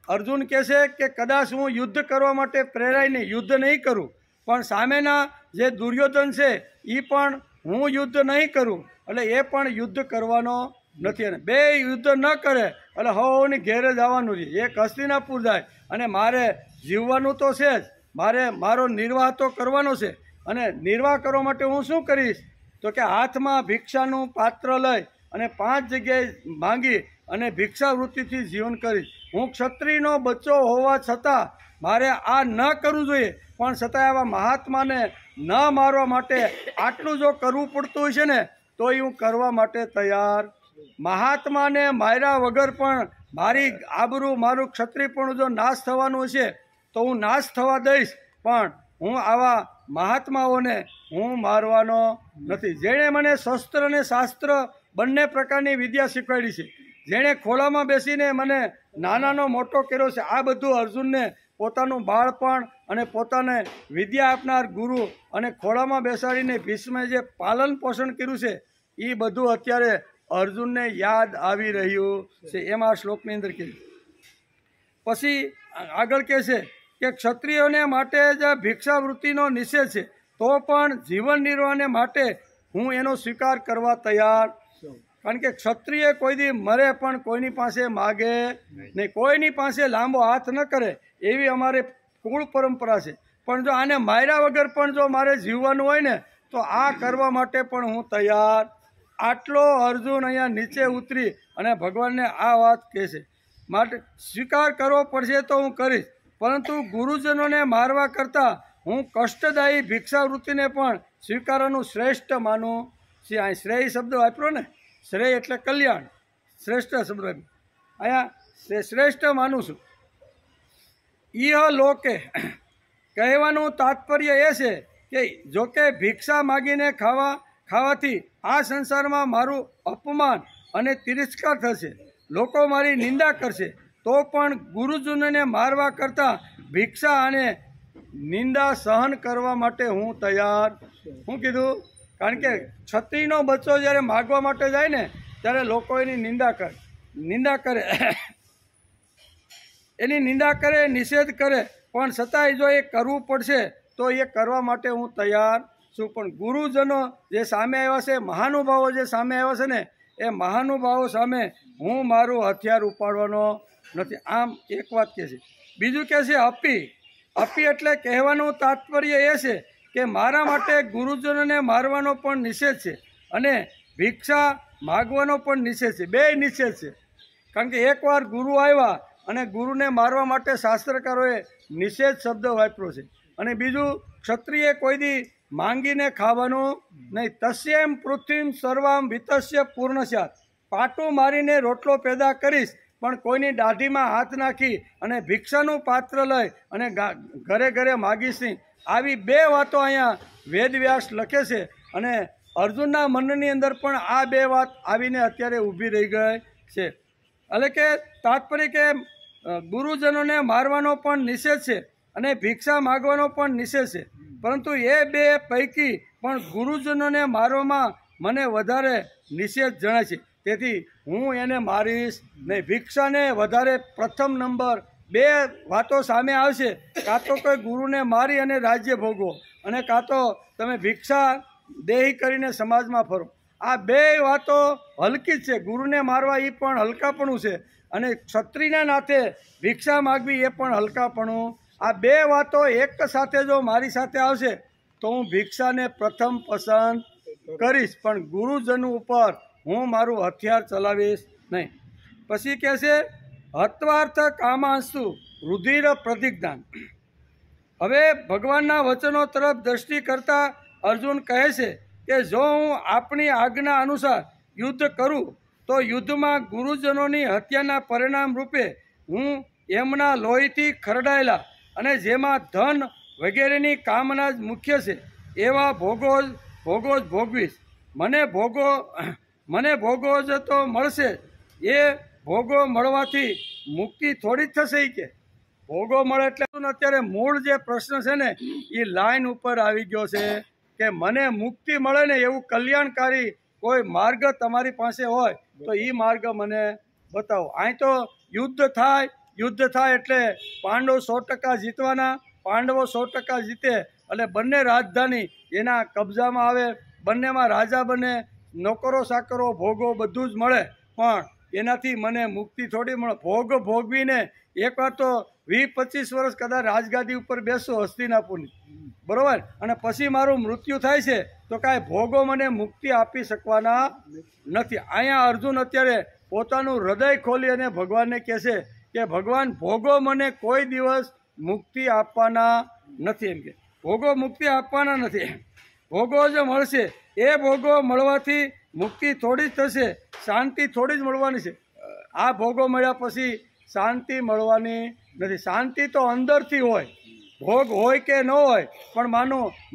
અર્જુન કહેશે કે કદાચ હું યુદ્ધ કરવા માટે પ્રેરાઈને યુદ્ધ નહીં કરું, પણ સામેના જે દુર્યોધન છે એ પણ હું યુદ્ધ નહીં કરું, એટલે એ પણ યુદ્ધ કરવાનો નથી. અને બે યુદ્ધ ન કરે એટલે હવની ઘેરે જવાનું છે, એક હસ્તિનાપુર જાય અને મારે જીવવાનું તો છે જ, મારો નિર્વાહ તો કરવાનો છે. અને નિર્વાહ કરવા માટે હું શું કરીશ તો કે હાથમાં ભિક્ષાનું પાત્ર લઈ અને 5 જગ્યાએ માંગી અને ભિક્ષાવૃત્તિથી જીવન કરીશ. હું ક્ષત્રિયનો બચ્ચો હોવા છતાં મારે આ ન કરવું જોઈએ, પણ છતાંય આવા મહાત્માને ન મારવા માટે આટલું જો કરવું પડતું હોય છે ને તો એ હું કરવા માટે તૈયાર. મહાત્માને માર્યા વગર પણ મારી આબરૂ, મારું ક્ષત્રિયપણું જો નાશ થવાનું હશે તો હું નાશ થવા દઈશ, પણ હું આવા મહાત્માઓને હું મારવાનો નથી. જેણે મને શસ્ત્ર અને શાસ્ત્ર બંને પ્રકારની વિદ્યા શીખવાડી છે, જેણે ખોળામાં બેસીને મને નાનાનો મોટો કર્યો છે, આ બધું અર્જુનને પોતાનું બાળપણ અને પોતાને વિદ્યા આપનાર ગુરુ અને ખોળામાં બેસાડીને ભીષ્મે જે પાલન પોષણ કર્યું છે એ બધું અત્યારે અર્જુનને યાદ આવી રહ્યું છે. એમાં આ શ્લોકની અંદર કીધું. પછી આગળ કહે છે કે ક્ષત્રિયોને માટે જ ભિક્ષાવૃત્તિનો નિષેધ છે, તો પણ જીવન નિર્વાહને માટે હું એનો સ્વીકાર કરવા તૈયાર. કારણ કે ક્ષત્રિય કોઈ દી મરે પણ કોઈની પાસે માગે નહીં, કોઈની પાસે લાંબો હાથ ન કરે, એવી અમારે કુળ પરંપરા છે. પણ જો આને માર્યા વગર પણ જો મારે જીવવાનું હોય ને તો આ કરવા માટે પણ હું તૈયાર. આટલો અર્જુન અહીંયા નીચે ઉતરી અને ભગવાનને આ વાત કહે છે. માટે સ્વીકાર કરવો પડશે તો હું કરીશ, પરંતુ ગુરુજનોને મારવા કરતાં હું કષ્ટદાયી ભિક્ષાવૃત્તિને પણ સ્વીકારવાનું શ્રેષ્ઠ માનું છે. અહીં શ્રેય શબ્દ વાપરો ને, શ્રેય એટલે કલ્યાણ, શ્રેષ્ઠ શબ્દ અહીંયા શ્રેષ્ઠ માનું છું. ઇહ લોકે કહેવાનું તાત્પર્ય એ છે કે જોકે ભિક્ષા માગીને ખાવાથી આ સંસારમાં મારું અપમાન અને તિરસ્કાર થશે, લોકો મારી નિંદા કરશે, તો પણ ગુરુજનોને મારવા કરતાં ભિક્ષા અને નિંદા સહન કરવા માટે હું તૈયાર. શું કીધું? કારણ કે ક્ષત્રિયનો બચ્ચો જ્યારે માગવા માટે જાય ને ત્યારે લોકો એની નિંદા કરે એની નિંદા કરે, નિષેધ કરે, પણ છતાંય જો એ કરવું પડશે તો એ કરવા માટે હું તૈયાર છું. પણ ગુરુજનો જે સામે આવ્યા છે, મહાનુભાવો જે સામે આવ્યા છે ને, એ મહાનુભાવો સામે હું મારું હથિયાર ઉપાડવાનો નથી. આમ એક વાત કહે છે. બીજું કહે છે અપી એટલે કહેવાનું તાત્પર્ય એ છે કે મારા માટે ગુરુજનોને મારવાનો પણ નિષેધ છે અને ભિક્ષા માગવાનો પણ નિષેધ છે. બે નિષેધ છે. કારણ કે એકવાર ગુરુ આવ્યા અને ગુરુને મારવા માટે શાસ્ત્રકારોએ નિષેધ શબ્દ વાપર્યો છે. અને બીજું, ક્ષત્રિય કોઈ દી માંગીને ખાવાનું નહીં. તસ્યમ પૃથ્વીમ સર્વામ વિતસ્ય પૂર્ણસ્યાત. પાટું મારીને રોટલો પેદા કરીશ, પણ કોઈની દાઢીમાં હાથ નાખી અને ભિક્ષાનું પાત્ર લઈ અને ઘરે ઘરે માગીશ નહીં. આવી બે વાતો અહીંયા વેદવ્યાસ લખે છે અને અર્જુનના મનની અંદર પણ આ બે વાત આવીને અત્યારે ઊભી રહી ગઈ છે. એટલે કે તાત્પર્ય કે ગુરુજનોને મારવાનો પણ નિષેધ છે અને ભિક્ષા માગવાનો પણ નિષેધ છે, પરંતુ એ બે પૈકી પણ ગુરુજનોને મારવામાં મને વધારે નિષેધ જણાય છે, તેથી હું એને મારીશ નહીં. ભિક્ષાને વધારે પ્રથમ નંબર 2 વાતો સામે આવશે, કાં તો કોઈ ગુરુને મારી અને રાજ્ય ભોગવો, અને કાં તો તમે ભિક્ષા દેહી કરીને સમાજમાં ફરો. આ 2 વાતો હલકી જ છે. ગુરુને મારવા એ પણ હલકાપણું છે, અને ક્ષત્રિયના નાતે ભિક્ષા માગવી એ પણ હલકાપણું. આ 2 વાતો એક સાથે જો મારી સાથે આવશે તો હું ભિક્ષાને પ્રથમ પસંદ કરીશ, પણ ગુરુજન ઉપર હું મારું હથિયાર ચલાવીશ નહીં. પછી કહે છે હત્વાર્થ કામાંસ્તુ રુધિર પ્રતિજ્ઞાન. હવે ભગવાનના વચનો તરફ દ્રષ્ટિ કરતા અર્જુન કહે છે કે જો હું આપણી આજ્ઞા અનુસાર યુદ્ધ કરું તો યુદ્ધમાં ગુરુજનોની હત્યાના પરિણામ રૂપે હું એમના લોહીથી ખરડાયેલા અને જેમાં ધન વગેરેની કામના જ મુખ્ય છે એવા ભોગો જ ભોગવીશ. મને ભોગો જ તો મળશે, એ ભોગો મળવાથી મુક્તિ થોડી જ થશે કે ભોગો મળે એટલે અત્યારે મૂળ જે પ્રશ્ન છે ને એ લાઈન ઉપર આવી ગયો છે કે મને મુક્તિ મળે ને એવું કલ્યાણકારી કોઈ માર્ગ તમારી પાસે હોય તો એ માર્ગ મને બતાવો. અહીં તો યુદ્ધ થાય એટલે પાંડવો 100% જીતવાના, પાંડવો 100% જીતે એટલે બંને રાજધાની એના કબજામાં આવે, બંનેમાં રાજા બને, નોકરો સાકરો ભોગો બધું જ મળે, પણ એનાથી મને મુક્તિ થોડી મળે. ભોગ ભોગવીને એકવાર તો 20-25 વર્ષ કદાચ રાજગાદી ઉપર બેસું હસ્તિનાપુરની, બરાબર, અને પછી મારું મૃત્યુ થાય છે તો કાંઈ ભોગો મને મુક્તિ આપી શકવાના નથી. અહીંયા અર્જુન અત્યારે પોતાનું હૃદય ખોલી અને ભગવાનને કહે છે કે ભગવાન ભોગો મને કોઈ દિવસ મુક્તિ આપવાના નથી. એમ કે ભોગો મુક્તિ આપવાના નથી. ભોગો જ મળશે, એ ભોગો મળવાથી મુક્તિ થોડી જ થશે, શાંતિ થોડી જ મળવાની છે. આ ભોગો મળ્યા પછી શાંતિ મળવાની નથી. શાંતિ તો અંદરથી હોય, ભોગ હોય કે ન હોય, પણ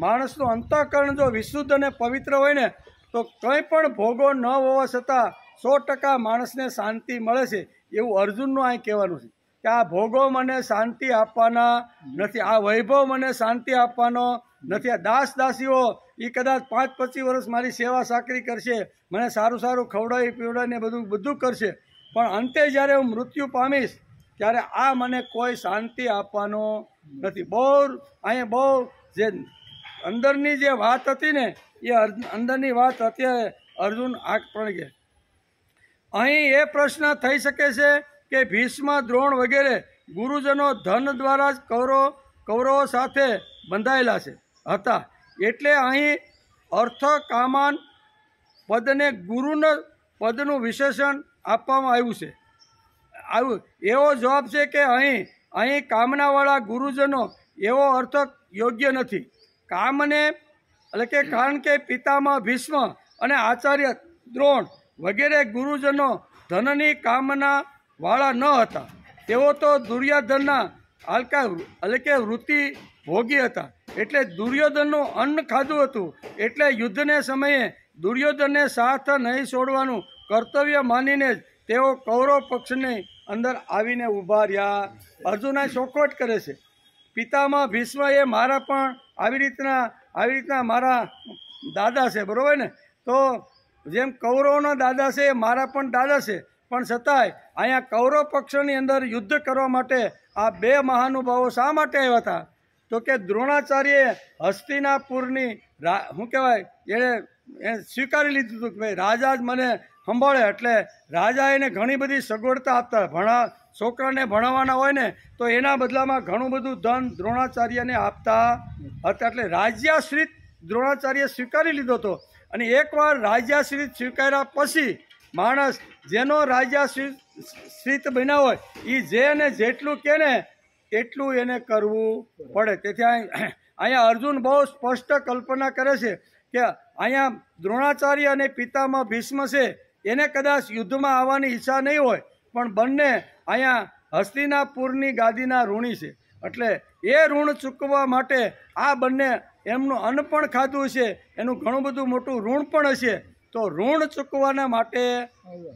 માણસનું અંતઃકરણ જો વિશુદ્ધ અને પવિત્ર હોય ને તો કંઈ પણ ભોગો ન હોવા છતાં 100% માણસને શાંતિ મળે છે. એવું અર્જુનનું અહીં કહેવાનું છે કે આ ભોગો મને શાંતિ આપવાના નથી, આ વૈભવ મને શાંતિ આપવાનો નથી. આ દાસીઓ એ કદાચ 5-25 વર્ષ મારી સેવા સાકરી કરશે, મને સારું ખવડાવી પીવડાવીને બધું કરશે, પણ અંતે જ્યારે હું મૃત્યુ પામીશ ત્યારે આ મને કોઈ શાંતિ આપવાનો નથી. બહુ જે અંદરની જે વાત હતી ને એ અંદરની વાત અત્યારે અર્જુન આંખ પણ ગયા. અહીં એ પ્રશ્ન થઈ શકે છે કે ભીષ્મ, દ્રોણ વગેરે ગુરુજનો ધન દ્વારા જ કૌરવો સાથે બંધાયેલા હતા, એટલે અહીં અર્થ કામાન પદને ગુરુના પદનું વિશેષણ આપવામાં આવ્યું છે. એવો જવાબ છે કે અહીં કામનાવાળા ગુરુજનો એવો અર્થ યોગ્ય નથી. કારણ કે પિતામહ ભીષ્મ અને આચાર્ય દ્રોણ વગેરે ગુરુજનો ધનની કામના વાળા ન હતા. તેઓ તો દુર્યોધનના વૃત્તિ ભોગી હતા, એટલે દુર્યોધનનું અન્ન ખાધું હતું, એટલે યુદ્ધને સમયે દુર્યોધનને સાથ નહીં છોડવાનું કર્તવ્ય માનીને જ તેઓ કૌરવ પક્ષની અંદર આવીને ઊભા રહ્યા. અર્જુન ચોખવટ કરે છે, પિતામહ ભીષ્મ એ મારા પણ આવી રીતના મારા દાદા છે, બરાબર ને? તો જેમ કૌરવોના દાદા છે એ મારા પણ દાદા છે, પણ છતાંય અહીંયા કૌરવ પક્ષની અંદર યુદ્ધ કરવા માટે આ 2 મહાનુભાવો શા માટે આવ્યા હતા? તો કે દ્રોણાચાર્યએ હસ્તિનાપુરની એણે સ્વીકારી લીધું હતું કે ભાઈ રાજા જ મને સંભાળે, એટલે રાજા એને ઘણી બધી સગવડતા આપતા. છોકરાને ભણાવવાના હોય ને તો એના બદલામાં ઘણું બધું ધન દ્રોણાચાર્યને આપતા હતા, એટલે રાજ્યાશ્રિત દ્રોણાચાર્ય સ્વીકારી લીધો હતો. અને એકવાર રાજ્યાશ્રિત સ્વીકાર્યા પછી માણસ જેનો રાજ્યાશ્રિત બન્યા હોય એ જેને જેટલું કહે ને એટલું એને કરવું પડે. તેથી અહીંયા અર્જુન બહુ સ્પષ્ટ કલ્પના કરે છે કે અહીંયા દ્રોણાચાર્ય અને પિતામહ ભીષ્મ છે એને કદાચ યુદ્ધમાં આવવાની ઈચ્છા નહીં હોય, પણ બંને અહીંયા હસ્તિનાપુરની ગાદીના ઋણી છે, એટલે એ ઋણ ચૂકવવા માટે આ બંને એમનું અન્ન પણ ખાધું હશે, એનું ઘણું બધું મોટું ઋણ પણ હશે, તો ઋણ ચૂકવવાના માટે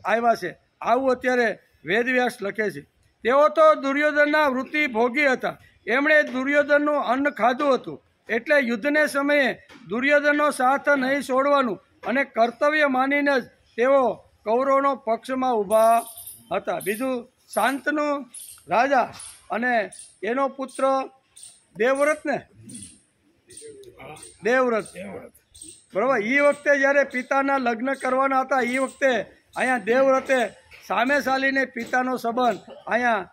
આવ્યા છે. આવું અત્યારે વેદવ્યાસ લખે છે. તેઓ તો દુર્યોધનના વૃત્તિ ભોગી હતા, એમણે દુર્યોધનનું અન્ન ખાધું હતું, એટલે યુદ્ધને સમયે દુર્યોધનનો સાથ નહીં છોડવાનું અને કર્તવ્ય માનીને જ તેઓ કૌરવનો પક્ષમાં ઊભા હતા. બીજું શાંતનુ રાજા અને એનો પુત્ર દેવવ્રત બરાબર. એ વખતે જ્યારે પિતાના લગ્ન કરવાના હતા એ વખતે અહીંયા દેવવ્રતે સામે ચાલીને પિતાનો સંબંધ અહીંયા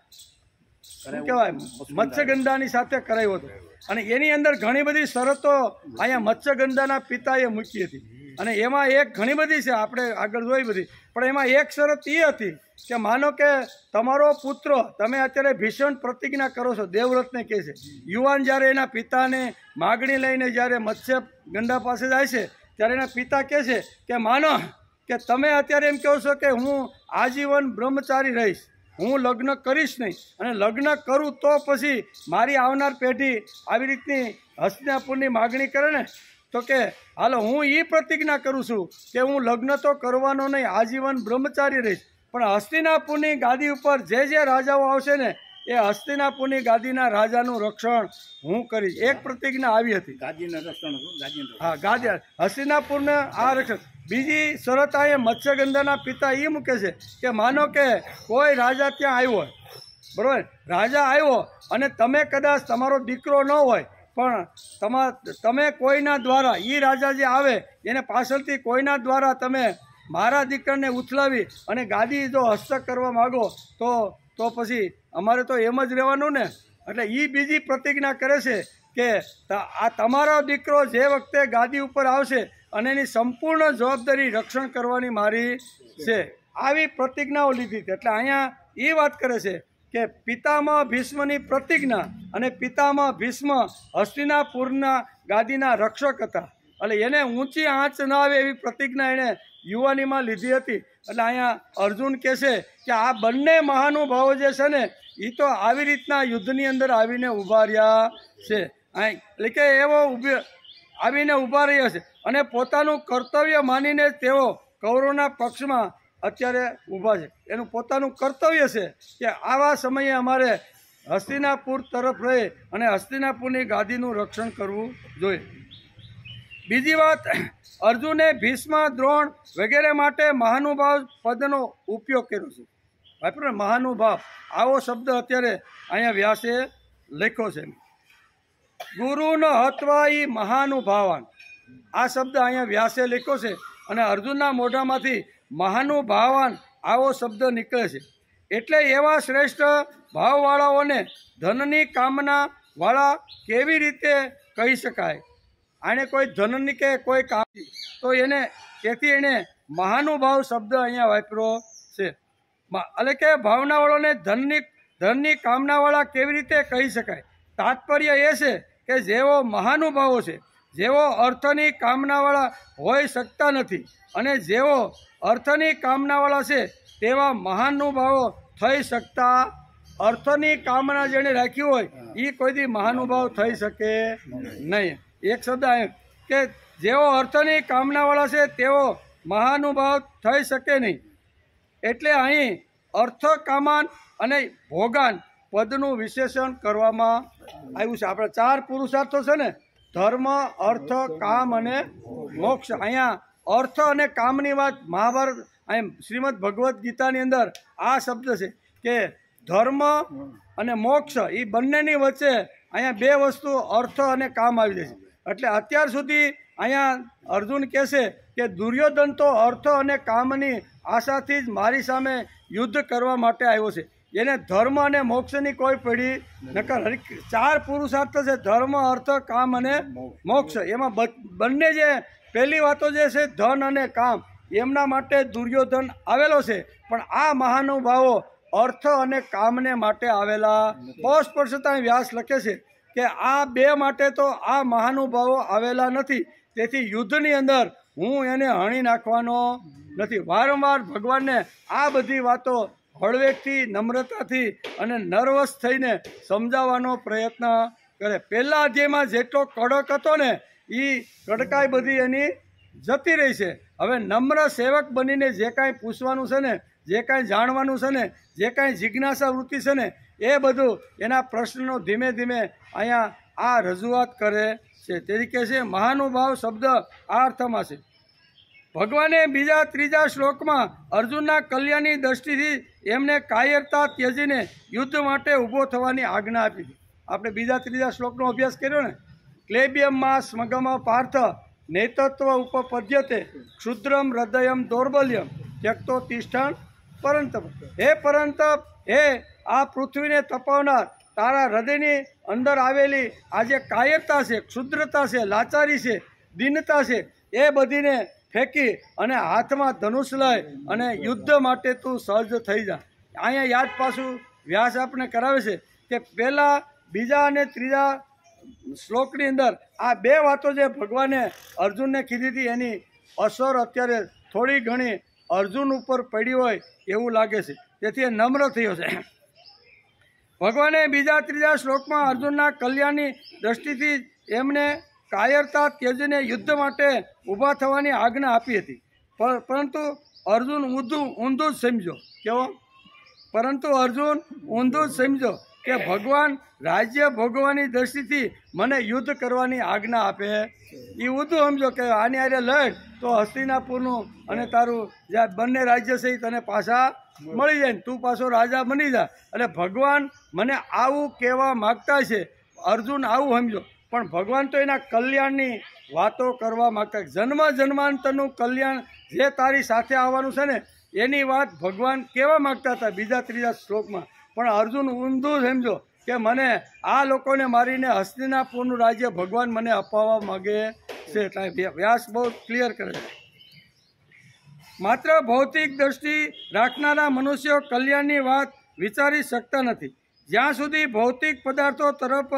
શું કહેવાય મત્સ્યગંધાની સાથે કરાયો હતો. અને એની અંદર ઘણી બધી શરતો અહીંયા મત્સ્યગંધાના પિતાએ મૂકી હતી. અને એમાં એક ઘણી બધી છે, આપણે આગળ જોઈ બધી, પણ એમાં એક શરત એ હતી કે માનો કે તમારો પુત્ર, તમે અત્યારે ભીષણ પ્રતિજ્ઞા કરો છો, દેવવ્રતને કહે છે, યુવાન જ્યારે એના પિતાને માગણી લઈને જ્યારે મત્સ્યગંધા પાસે જાય છે ત્યારે એના પિતા કહે છે કે માનો કે તમે અત્યારે એમ કહો છો કે હું આજીવન બ્રહ્મચારી રહીશ, હું લગ્ન કરીશ નહીં, અને લગ્ન કરું તો પછી મારી આવનાર પેઢી આવી રીતની હસ્તિનાપુરની માગણી કરે ને, તો કે હાલો હું એ પ્રતિજ્ઞા કરું છું કે હું લગ્ન તો કરવાનો નહીં, આજીવન બ્રહ્મચારી રહીશ, પણ હસ્તિનાપુરની ગાદી ઉપર જે રાજાઓ આવશે ને એ હસ્તિનાપુરની ગાદીના રાજાનું રક્ષણ હું કરીશ. એક પ્રતિજ્ઞા આવી હતી. હા, ગાદી હસ્તિનાપુરને આ રક્ષણ. બીજી શરત આ મત્સ્યગંધાના પિતા એ મૂકે છે કે માનો કે કોઈ રાજા ત્યાં આવ્યો હોય, બરાબર, રાજા આવ્યો અને તમે કદાચ તમારો દીકરો ન હોય પણ તમે કોઈના દ્વારા એ રાજા જે આવે એને પાછળથી કોઈના દ્વારા તમે મારા દીકરાને ઉથલાવી અને ગાદી જો હસ્તક કરવા માગો તો પછી અમારે તો એમ જ રહેવાનું ને. એટલે એ બીજી પ્રતિજ્ઞા કરે છે કે આ તમારો દીકરો જે વખતે ગાદી ઉપર આવશે અને એની સંપૂર્ણ જવાબદારી રક્ષણ કરવાની મારી છે. આવી પ્રતિજ્ઞાઓ લીધી હતી. એટલે અહીંયા એ વાત કરે છે કે પિતામહ ભીષ્મની પ્રતિજ્ઞા, અને પિતામહ ભીષ્મ હસ્તિનાપુરના ગાદીના રક્ષક હતા. એટલે એને ઊંચી આંચ ન આવે એવી પ્રતિજ્ઞા એણે યુવાનીમાં લીધી હતી. એટલે અહીંયા અર્જુન કહે છે કે આ બંને મહાનુભાવો જે છે ને એ તો આવી રીતના યુદ્ધની અંદર આવીને ઊભા રહ્યા છે. એટલે કે એવો આવીને ઊભા રહ્યા છે અને પોતાનું કર્તવ્ય માનીને તેઓ કૌરવના પક્ષમાં અત્યારે ઊભા છે. એનું પોતાનું કર્તવ્ય છે કે આવા સમયે અમારે હસ્તિનાપુર તરફ રહી અને હસ્તિનાપુરની ગાદીનું રક્ષણ કરવું જોઈએ. બીજી વાત, અર્જુને ભીષ્મ, દ્રોણ વગેરે માટે મહાનુભાવ પદનો ઉપયોગ કર્યો છે. વાપરો મહાનુભાવ આવો શબ્દ અત્યારે અહીંયા વ્યાસે લખ્યો છે. ગુરુન હત્વા ઈ મહાનુભાવાન, આ શબ્દ અહીંયા વ્યાસે લખ્યો છે અને અર્જુનના મોઢામાંથી મહાનુભાવાન આવો શબ્દ નીકળે છે. એટલે એવા શ્રેષ્ઠ ભાવવાળાઓને ધનની કામના વાળા કેવી રીતે કહી શકાય? આને કોઈ ધનની કે કોઈ કામ, તો તેથી એને મહાનુભાવ શબ્દ અહીંયા વાપર્યો છે. એટલે કે ભાવનાવાળાને ધનની કામનાવાળા કેવી રીતે કહી શકાય? તાત્પર્ય એ છે કે જેઓ મહાનુભાવો છે, જેઓ અર્થની કામનાવાળા હોઈ શકતા નથી, અને જેઓ અર્થની કામનાવાળા છે તેવા મહાનુભાવો થઈ શકતા. અર્થની કામના જેણે રાખી હોય એ કોઈથી મહાનુભાવ થઈ શકે નહીં. એક શબ્દ કે જેઓ અર્થની કામનાવાળા છે તેઓ મહાનુભાવ થઈ શકે નહીં. એટલે અહીં અર્થ, કામાન અને ભોગાન પદનું વિશેષણ કરવામાં આવ્યું છે. આપણા 4 પુરુષાર્થો છે ને, ધર્મ, અર્થ, કામ અને મોક્ષ. અહીંયા અર્થ અને કામની વાત મહાભારત શ્રીમદ ભગવદ્ ગીતાની અંદર આ શબ્દ છે કે ધર્મ અને મોક્ષ એ બંનેની વચ્ચે અહીંયા 2 વસ્તુ અર્થ અને કામ આવી જાય છે. એટલે અત્યાર સુધી અહીંયા અર્જુન કહે છે કે દુર્યોધન તો અર્થ અને કામની આશાથી જ મારી સામે યુદ્ધ કરવા માટે આવ્યો છે. એને ધર્મ અને મોક્ષની કોઈ પડી નકર. 4 પુરુષાર્થ છે, ધર્મ, અર્થ, કામ અને મોક્ષ. એમાં બંને જે પહેલી વાતો જે છે ધન અને કામ, એમના માટે દુર્યોધન આવેલો છે. પણ આ મહાનુભાવો અર્થ અને કામને માટે આવેલા. સ્પષ્ટતા વ્યાસ લખે છે કે આ 2 માટે તો આ મહાનુભાવો આવેલા નથી. તેથી યુદ્ધની અંદર હું એને હણી નાખવાનો નથી. વારંવાર ભગવાનને આ બધી વાતો હળવેકથી, નમ્રતાથી અને નર્વસ થઈને સમજાવવાનો પ્રયત્ન કરે. પહેલા અધ્યાયમાં જેટલો કડક હતો ને એ કડકાઈ બધી એની જતી રહી છે. હવે નમ્ર સેવક બનીને જે કાંઈ પૂછવાનું છે ને, જે કાંઈ જાણવાનું છે ને, જે કાંઈ જિજ્ઞાસા વૃત્તિ છે ને, એ બધું એના પ્રશ્નનો ધીમે ધીમે અહીંયા આ રજૂઆત કરે છે. તેથી કહે છે મહાનુભાવ શબ્દ આ અર્થમાં છે ભગવાને બીજા ત્રીજા શ્લોકમાં અર્જુનના કલ્યાણની દ્રષ્ટિથી એમને કાયરતા ત્યજીને યુદ્ધ માટે ઊભો થવાની આજ્ઞા આપી હતી. આપણે બીજા ત્રીજા શ્લોકનો અભ્યાસ કર્યો ને. ક્લેબ્યમમાં સ્મગમ પાર્થ નેતત્વ ઉપપદ્યતે ક્ષુદ્રમ હૃદયમ દૌર્બલ્યમ ત્યક્તો તિષ્ઠાન પરંતપ. હે પરંતપ, હે આ પૃથ્વીને તપાવનાર, તારા હૃદયની અંદર આવેલી આ જે કાયરતા છે, ક્ષુદ્રતા છે, લાચારી છે, દીનતા છે, એ બધીને ફેંકી અને હાથમાં ધનુષ લઈ અને યુદ્ધ માટે તું સજ્જ થઈ જા. અહીંયા યાદ પાછું વ્યાસ આપણે કરાવે છે કે પહેલાં બીજા અને ત્રીજા શ્લોકની અંદર આ બે વાતો જે ભગવાને અર્જુનને કીધી હતી એની અસર અત્યારે થોડી ઘણી અર્જુન ઉપર પડી હોય એવું લાગે છે. તેથી એ નમ્ર થયો છે. ભગવાને બીજા ત્રીજા શ્લોકમાં અર્જુનના કલ્યાણની દ્રષ્ટિથી એમને કાયરતા ત્યજીને યુદ્ધ માટે ઊભા થવાની આજ્ઞા આપી હતી. પરંતુ અર્જુન ઊંધું જ સમજો. કેવો? પરંતુ અર્જુન ઊંધું જ સમજો કે ભગવાન રાજ્ય ભોગવાની દ્રષ્ટિથી મને યુદ્ધ કરવાની આજ્ઞા આપે. એ ઊંધું સમજો કે આની હારે લડ તો હસ્તિનાપુરનું અને તારું જે બંને રાજ્ય છે એ તને પાછા મળી જાય ને તું પાછો રાજા બની જા. એટલે ભગવાન મને આવું કહેવા માગતા છે. અર્જુન આવું સમજો. પણ ભગવાન તો એના કલ્યાણની વાતો કરવા માગતા. જન્મ જન્માંતરનું કલ્યાણ જે તારી સાથે આવવાનું છે ને એની વાત ભગવાન કહેવા માગતા હતા બીજા ત્રીજા શ્લોકમાં. પણ અર્જુન ઊંધું સમજો કે મને આ લોકોને મારીને હસ્તિનાપુરનું રાજ્ય ભગવાન મને અપાવવા માગે છે. એટલે વ્યાસ બહુ ક્લિયર કરે છે. માત્ર ભૌતિક દ્રષ્ટિ રાખનારા મનુષ્યો કલ્યાણની વાત વિચારી શકતા નથી. જ્યાં સુધી ભૌતિક પદાર્થો તરફ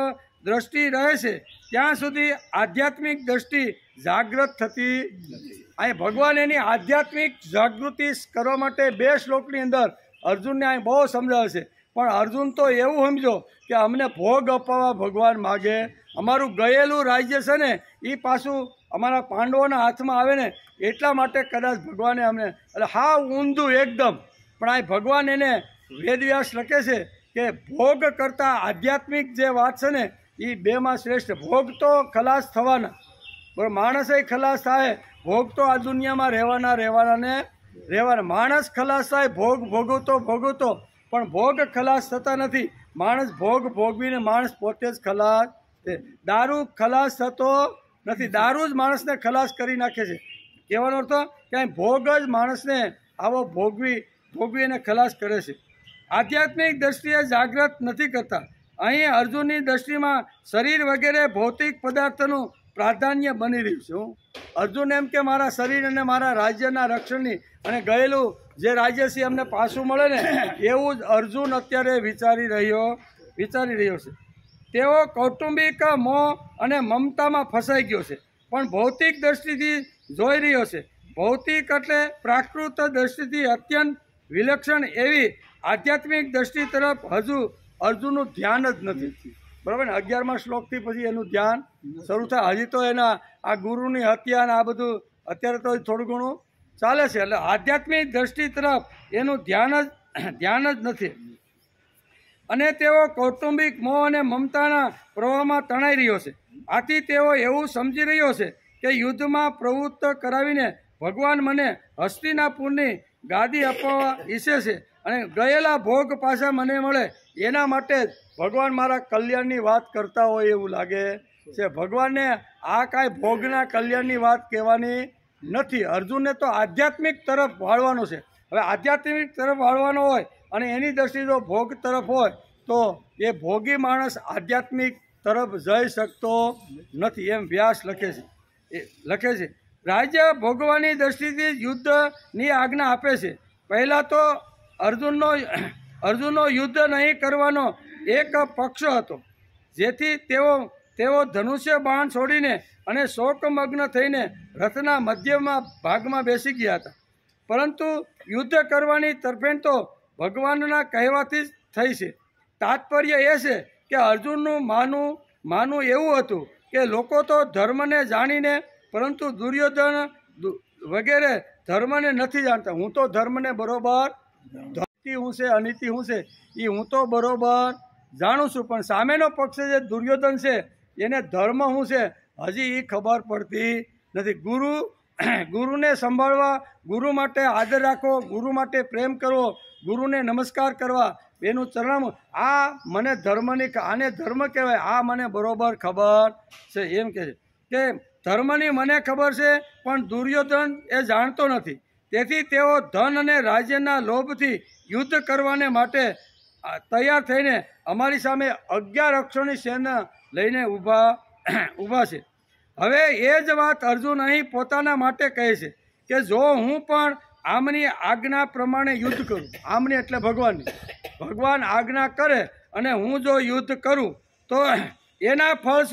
દ્રષ્ટિ રહે છે ત્યાં સુધી આધ્યાત્મિક દ્રષ્ટિ જાગૃત થતી નથી. અહીં ભગવાન એની આધ્યાત્મિક જાગૃતિ કરવા માટે બે શ્લોકની અંદર અર્જુનને અહીં બહુ સમજાવે છે. પણ અર્જુન તો એવું સમજો કે અમને ભોગ અપાવવા ભગવાન માગે. અમારું ગયેલું રાજ્ય છે ને એ પાછું અમારા પાંડવોના હાથમાં આવે ને એટલા માટે કદાચ ભગવાને અમને, એટલે હા ઊંધું એકદમ. પણ અહીં ભગવાન એને વેદવ્યાસ લખે છે કે ભોગ કરતાં આધ્યાત્મિક જે વાત છે ને એ બેમાં શ્રેષ્ઠ. ભોગ તો ખલાસ થવાના, બરાબર, માણસે ખલાસ થાય. ભોગ તો આ દુનિયામાં રહેવાના. માણસ ખલાસ થાય ભોગ ભોગવતો પણ ભોગ ખલાસ થતા નથી. માણસ ભોગ ભોગવીને માણસ પોતે જ ખલાસ. દારૂ ખલાસ થતો નથી. દારૂ જ માણસને ખલાસ કરી નાખે છે. કહેવાનો અર્થ કે ભોગ જ માણસને આવો ભોગવી એને ખલાસ કરે છે. આધ્યાત્મિક દ્રષ્ટિએ જાગૃત નથી કરતા. અહીં અર્જુનની દ્રષ્ટિમાં શરીર વગેરે ભૌતિક પદાર્થનું પ્રાધાન્ય બની રહ્યું છે. અર્જુન એમ કે મારા શરીર અને મારા રાજ્યના રક્ષણની અને ગયેલું જે રાજ્ય છે અમને પાછું મળે ને એવું જ અર્જુન અત્યારે વિચારી રહ્યો છે. તેઓ કૌટુંબિક મોહ અને મમતામાં ફસાઈ ગયો છે પણ ભૌતિક દ્રષ્ટિથી જોઈ રહ્યો છે. ભૌતિક એટલે પ્રાકૃત દ્રષ્ટિથી અત્યંત વિલક્ષણ એવી આધ્યાત્મિક દ્રષ્ટિ તરફ હજુ અર્જુનનું ધ્યાન જ નથી. બરાબર ને? 11મા શ્લોકથી પછી એનું ધ્યાન શરૂ થાય. હજી તો એના આ ગુરુની હત્યા અને આ બધું અત્યારે તો થોડું ઘણું ચાલે છે. એટલે આધ્યાત્મિક દ્રષ્ટિ તરફ એનું ધ્યાન જ નથી. અને તેઓ કૌટુંબિક મોહ અને મમતાના પ્રવાહમાં તણાઈ રહ્યો છે. આથી તેઓ એવું સમજી રહ્યો છે કે યુદ્ધમાં પ્રવૃત્ત કરાવીને ભગવાન મને હસ્તિનાપુરની ગાદી અપાવવા ઈચ્છે છે અને ગયેલા ભોગ પાછા મને મળે એના માટે જ ભગવાન મારા કલ્યાણની વાત કરતા હોય એવું લાગે છે. ભગવાનને આ કાંઈ ભોગના કલ્યાણની વાત કહેવાની નથી. અર્જુનને તો આધ્યાત્મિક તરફ વાળવાનો છે. હવે આધ્યાત્મિક તરફ વાળવાનો હોય અને એની દ્રષ્ટિ જો ભોગ તરફ હોય તો એ ભોગી માણસ આધ્યાત્મિક તરફ જઈ શકતો નથી. એમ વ્યાસ લખે છે. રાજ્ય ભોગવાની દ્રષ્ટિથી યુદ્ધની આજ્ઞા આપે છે. પહેલાં તો અર્જુનનો યુદ્ધ નહીં કરવાનો એક પક્ષ હતો જેથી તેઓ ધનુષ્ય બાણ છોડીને અને શોકમગ્ન થઈને રથના મધ્યમાં ભાગમાં બેસી ગયા હતા. પરંતુ યુદ્ધ કરવાની તરફેણ તો ભગવાનના કહેવાથી જ થઈ છે. તાત્પર્ય એ છે કે અર્જુનનું માનવું એવું હતું કે લોકો તો ધર્મને જાણીને પરંતુ દુર્યોધન વગેરે ધર્મને નથી જાણતા. હું તો ધર્મને બરોબર નીતિ શું છે અનીતિ શું છે એ હું તો બરોબર જાણું છું. પણ સામેનો પક્ષ જે દુર્યોધન છે એને ધર્મ શું છે હજી એ ખબર પડતી નથી. ગુરુ ગુરુને સંભાળવા, ગુરુ માટે આદર રાખવો, ગુરુ માટે પ્રેમ કરવો, ગુરુને નમસ્કાર કરવા, એનું ચરણ, આ મને ધર્મની, આને ધર્મ કહેવાય, આ મને બરોબર ખબર છે. એમ કહે છે કે ધર્મની મને ખબર છે, પણ દુર્યોધન એ જાણતો નથી. તેથી તેઓ ધન અને રાજ્યના લોભથી યુદ્ધ કરવાને માટે તૈયાર થઈને અમારી સામે 11 અક્ષોની સેના લઈને ઊભા છે. હવે એ જ વાત અર્જુન અહીં પોતાના માટે કહે છે કે જો હું પણ આમની આજ્ઞા પ્રમાણે યુદ્ધ કરું, આમની એટલે ભગવાનની, ભગવાન આજ્ઞા કરે અને હું જો યુદ્ધ કરું તો એના ફળ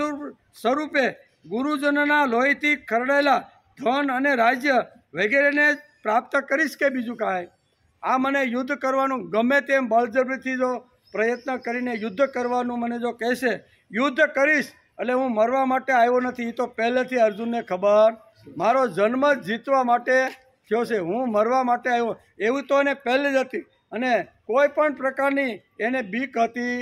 સ્વરૂપે ગુરુજનોના લોહીથી ખરડેલા ધન અને રાજ્ય વગેરેને પ્રાપ્ત કરીશ કે બીજું કાંઈ? આ મને યુદ્ધ કરવાનું ગમે તેમ બળજબરીથી જો પ્રયત્ન કરીને યુદ્ધ કરવાનું મને જો કહેશે, યુદ્ધ કરીશ એટલે હું મરવા માટે આવ્યો નથી. એ તો પહેલેથી અર્જુનને ખબર, મારો જન્મ જ જીતવા માટે થયો છે, હું મરવા માટે આવ્યો એવું તો એને પહેલે જ હતી. અને કોઈ પણ પ્રકારની એને બીક હતી,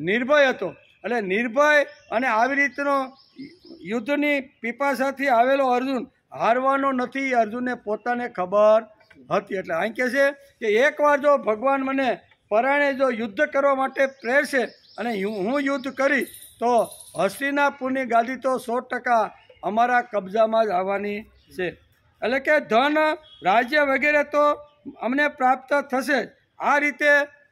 નિર્ભય હતો. એટલે નિર્ભય અને આવી રીતનો યુદ્ધની પીપાસાથી આવેલો અર્જુન હારવાનો નથી, અર્જુનને પોતાને ખબર હતી. એટલે અહીં કહે છે કે એકવાર જો ભગવાન મને પરાણે જો યુદ્ધ કરવા માટે પ્રેરશે અને હું યુદ્ધ કરી તો હસ્તિનાપુરની ગાદી તો 100% અમારા કબજામાં જ આવવાની છે. એટલે કે ધન, રાજ્ય વગેરે તો અમને પ્રાપ્ત થશે. આ રીતે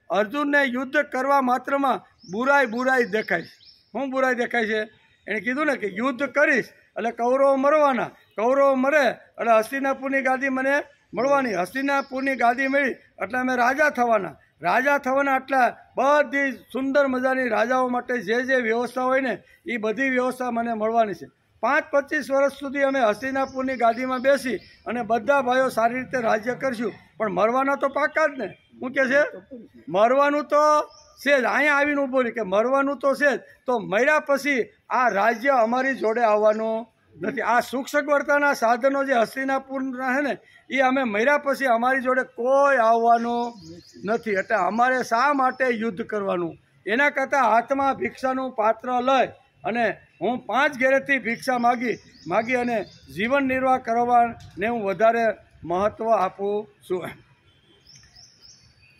અર્જુનને યુદ્ધ કરવા માત્રમાં બુરાઈ દેખાય છે. શું બુરાઈ દેખાય છે? એણે કીધું ને કે યુદ્ધ કરીશ એટલે કૌરવો મરવાના, કૌરવો મરે એટલે હસ્તિનાપુરની ગાદી મને મળવાની, હસ્તિનાપુરની ગાદી મળી એટલે અમે રાજા થવાના, રાજા થવાના એટલે બધી સુંદર મજાની રાજાઓ માટે જે વ્યવસ્થા હોય ને એ બધી વ્યવસ્થા મને મળવાની છે. 5-25 વર્ષ સુધી અમે હસ્તિનાપુરની ગાદીમાં બેસી અને બધા ભાઈઓ સારી રીતે રાજ્ય કરશું. પણ મરવાના તો પાકા જ ને. શું કહે છે? મરવાનું તો છે જ. અહીંયા આવીને ઊભો રહી કે મરવાનું તો છે જ, તો મર્યા પછી આ રાજ્ય અમારી જોડે આવવાનું નથી. આ સુખ સગવડતાના સાધનો જે હસ્તિનાપુરના છે ને એ અમે મર્યા પછી અમારી જોડે કોઈ આવવાનું નથી. એટલે અમારે શા માટે યુદ્ધ કરવાનું? એના કરતાં હાથમાં ભિક્ષાનું પાત્ર લઈ અને હું 5 ઘેરેથી ભિક્ષા માગી અને જીવન નિર્વાહ કરવાને હું વધારે મહત્ત્વ આપું છું.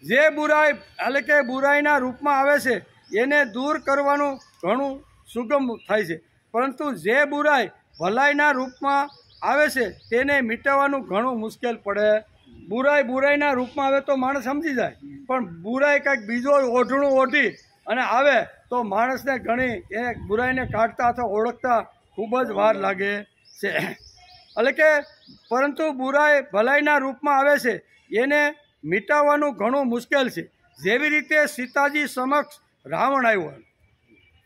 જે બુરાઈ એટલે કે બુરાઈના રૂપમાં આવે છે એને દૂર કરવાનું ઘણું સુગમ થાય છે, પરંતુ જે બુરાઈ ભલાઈના રૂપમાં આવે છે તેને મિટાવવાનું ઘણું મુશ્કેલ પડે. બુરાઈના રૂપમાં આવે તો માણસ સમજી જાય, પણ બુરાઈ કંઈક બીજો ઓઢણું ઓઢી અને આવે તો માણસને ઘણી એ બુરાઈને કાઢતા અથવા ઓળખતા ખૂબ જ વાર લાગે છે. એટલે કે પરંતુ બુરાઈ ભલાઈના રૂપમાં આવે છે એને મિટાવવાનું ઘણું મુશ્કેલ છે. જેવી રીતે સીતાજી સમક્ષ રાવણ આવ્યો,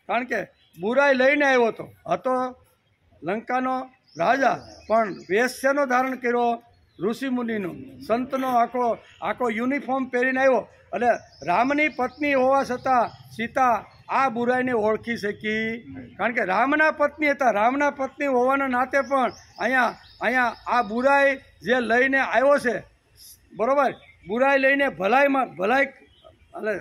કારણ કે બુરાઈ લઈને આવ્યો હતો લંકાનો રાજા, પણ વેશ શેનો ધારણ કર્યો? ઋષિમુનિનો, સંતનો આખો યુનિફોર્મ પહેરીને આવ્યો. એટલે રામની પત્ની હોવા છતાં સીતા આ બુરાઈને ઓળખી શકી, કારણ કે રામના પત્ની હતા. રામના પત્ની હોવાના નાતે પણ અહીંયા આ બુરાઈ જે લઈને આવ્યો છે, બરાબર, બુરાઈ લઈને ભલાઈ એટલે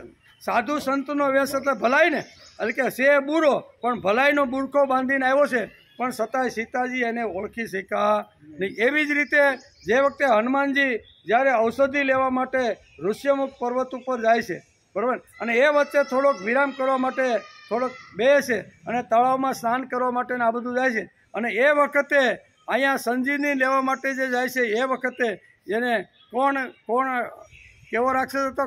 સાધુ સંતનો વેશ એટલે ભલાઈ ને, એટલે કે છે બુરો પણ ભલાઈનો બુરખો બાંધીને આવ્યો છે, પણ છતાંય સીતાજી એને ઓળખી શક્યા નહીં. એવી જ રીતે જે વખતે હનુમાનજી જ્યારે ઔષધિ લેવા માટે ઋષ્યમુખ પર્વત ઉપર જાય છે, બરાબર, અને એ વચ્ચે થોડોક વિરામ કરવા માટે થોડોક બેસે અને તળાવમાં સ્નાન કરવા માટે આ બધું જાય છે. અને એ વખતે અહીંયા સંજીવની લેવા માટે જે જાય છે એ વખતે એને કોણ કેવો રાક્ષસ હતો?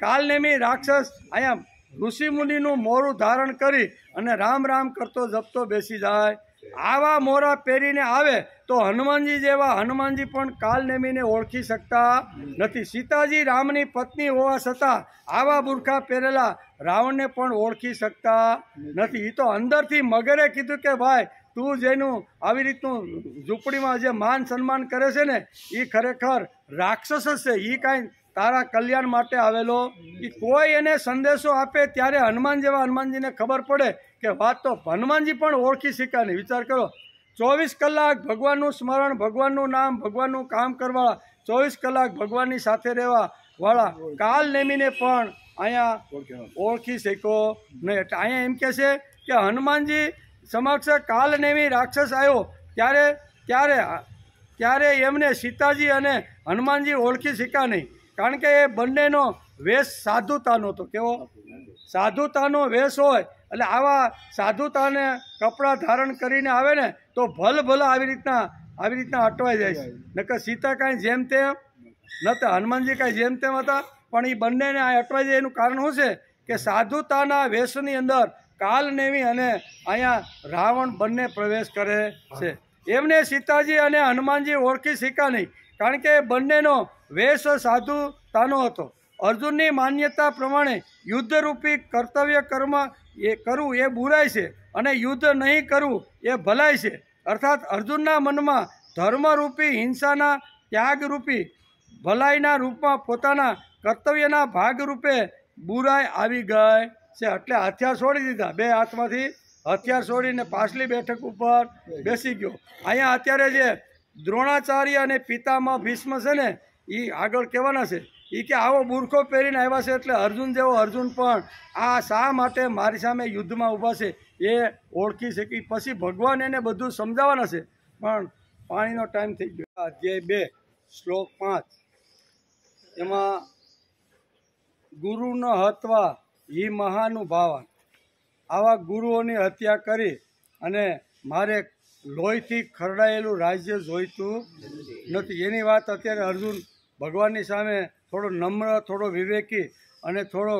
કાલનેમી રાક્ષસ અહીંયા ઋષિમુનિનું મોરું ધારણ કરી અને રામ રામ કરતો જપતો બેસી જાય. આવા મોરા પહેરીને આવે તો હનુમાનજી પણ કાલનેમીને ઓળખી શકતા નથી. સીતાજી રામની પત્ની હોવા છતાં આવા બુરખા પહેરેલા રાવણને પણ ઓળખી શકતા નથી. એ તો અંદરથી મગરે કીધું કે ભાઈ તું જેનું આવી રીતનું ઝૂંપડીમાં જે માન સન્માન કરે છે ને એ ખરેખર રાક્ષસ જ છે. એ કાંઈ તારા કલ્યાણ માટે આવેલો. એ કોઈ એને સંદેશો આપે ત્યારે હનુમાનજીને ખબર પડે કે વાત તો હનુમાનજી પણ ઓળખી શક્યા નહીં. વિચાર કરો, 24 કલાક ભગવાનનું સ્મરણ, ભગવાનનું નામ, ભગવાનનું કામ કરવાવાળા, 24 કલાક ભગવાનની સાથે રહેવાવાળા કાલનેમીને પણ અહીંયા ઓળખી શક્યો નહીં. એટલે અહીંયા એમ કહે છે કે હનુમાનજી સમક્ષ કાલનેમી રાક્ષસ આવ્યો ત્યારે ત્યારે એમને સીતાજી અને હનુમાનજી ઓળખી શક્યા નહીં, કારણ કે એ બંનેનો વેશ સાધુતાનો હતો. કેવો? સાધુતાનો વેશ હોય એટલે આવા સાધુતાને કપડાં ધારણ કરીને આવે ને તો ભલભલા આવી રીતના અટવાઈ જાય છે. નકર સીતા કાંઈ જેમ તેમ નહોતા, હનુમાનજી કાંઈ જેમ તેમ હતા, પણ એ બંનેને આ અટવાઈ જાય એનું કારણ શું છે કે સાધુતાના વેશની અંદર કાલનેમી અને અહીંયા રાવણ બંને પ્રવેશ કરે છે. એમને સીતાજી અને હનુમાનજી ઓળખી શક્યા નહીં, કારણ કે બંનેનો વેશ સાધુતાનો હતો. અર્જુનની માન્યતા પ્રમાણે યુદ્ધરૂપી કર્તવ્ય કર્મ એ કરવું એ બુરાઈ છે અને યુદ્ધ નહીં કરવું એ ભલાઈ છે. અર્થાત અર્જુનના મનમાં ધર્મરૂપી હિંસાના ત્યાગરૂપી ભલાઈના રૂપમાં પોતાના કર્તવ્યના ભાગરૂપે બુરાઈ આવી ગઈ છે. એટલે હથિયાર છોડી દીધા, બે હાથમાંથી હથિયાર છોડીને પાછલી બેઠક ઉપર બેસી ગયો. અહીંયા અત્યારે જે દ્રોણાચાર્ય અને પિતામહ ભીષ્મ છે ને એ આગળ કહેવાના છે. એ કે આવો બુરખો પહેરીને આવ્યા છે એટલે અર્જુન જેવો અર્જુન પણ આ શા માટે મારી સામે યુદ્ધમાં ઊભા છે એ ઓળખી શકી. પછી ભગવાન એને બધું સમજાવવાના છે, પણ પાણીનો ટાઈમ થઈ ગયો. અધ્યાય 2 શ્લોક 5 એમાં ગુરુન હત્વા હિ મહાનુભાવા, આવા ગુરુઓની હત્યા કરી અને મારે લોહીથી ખરડાયેલું રાજ્ય જોઈતું નથી. એની વાત અત્યારે અર્જુન ભગવાનની સામે થોડો નમ્ર, થોડો વિવેકી અને થોડો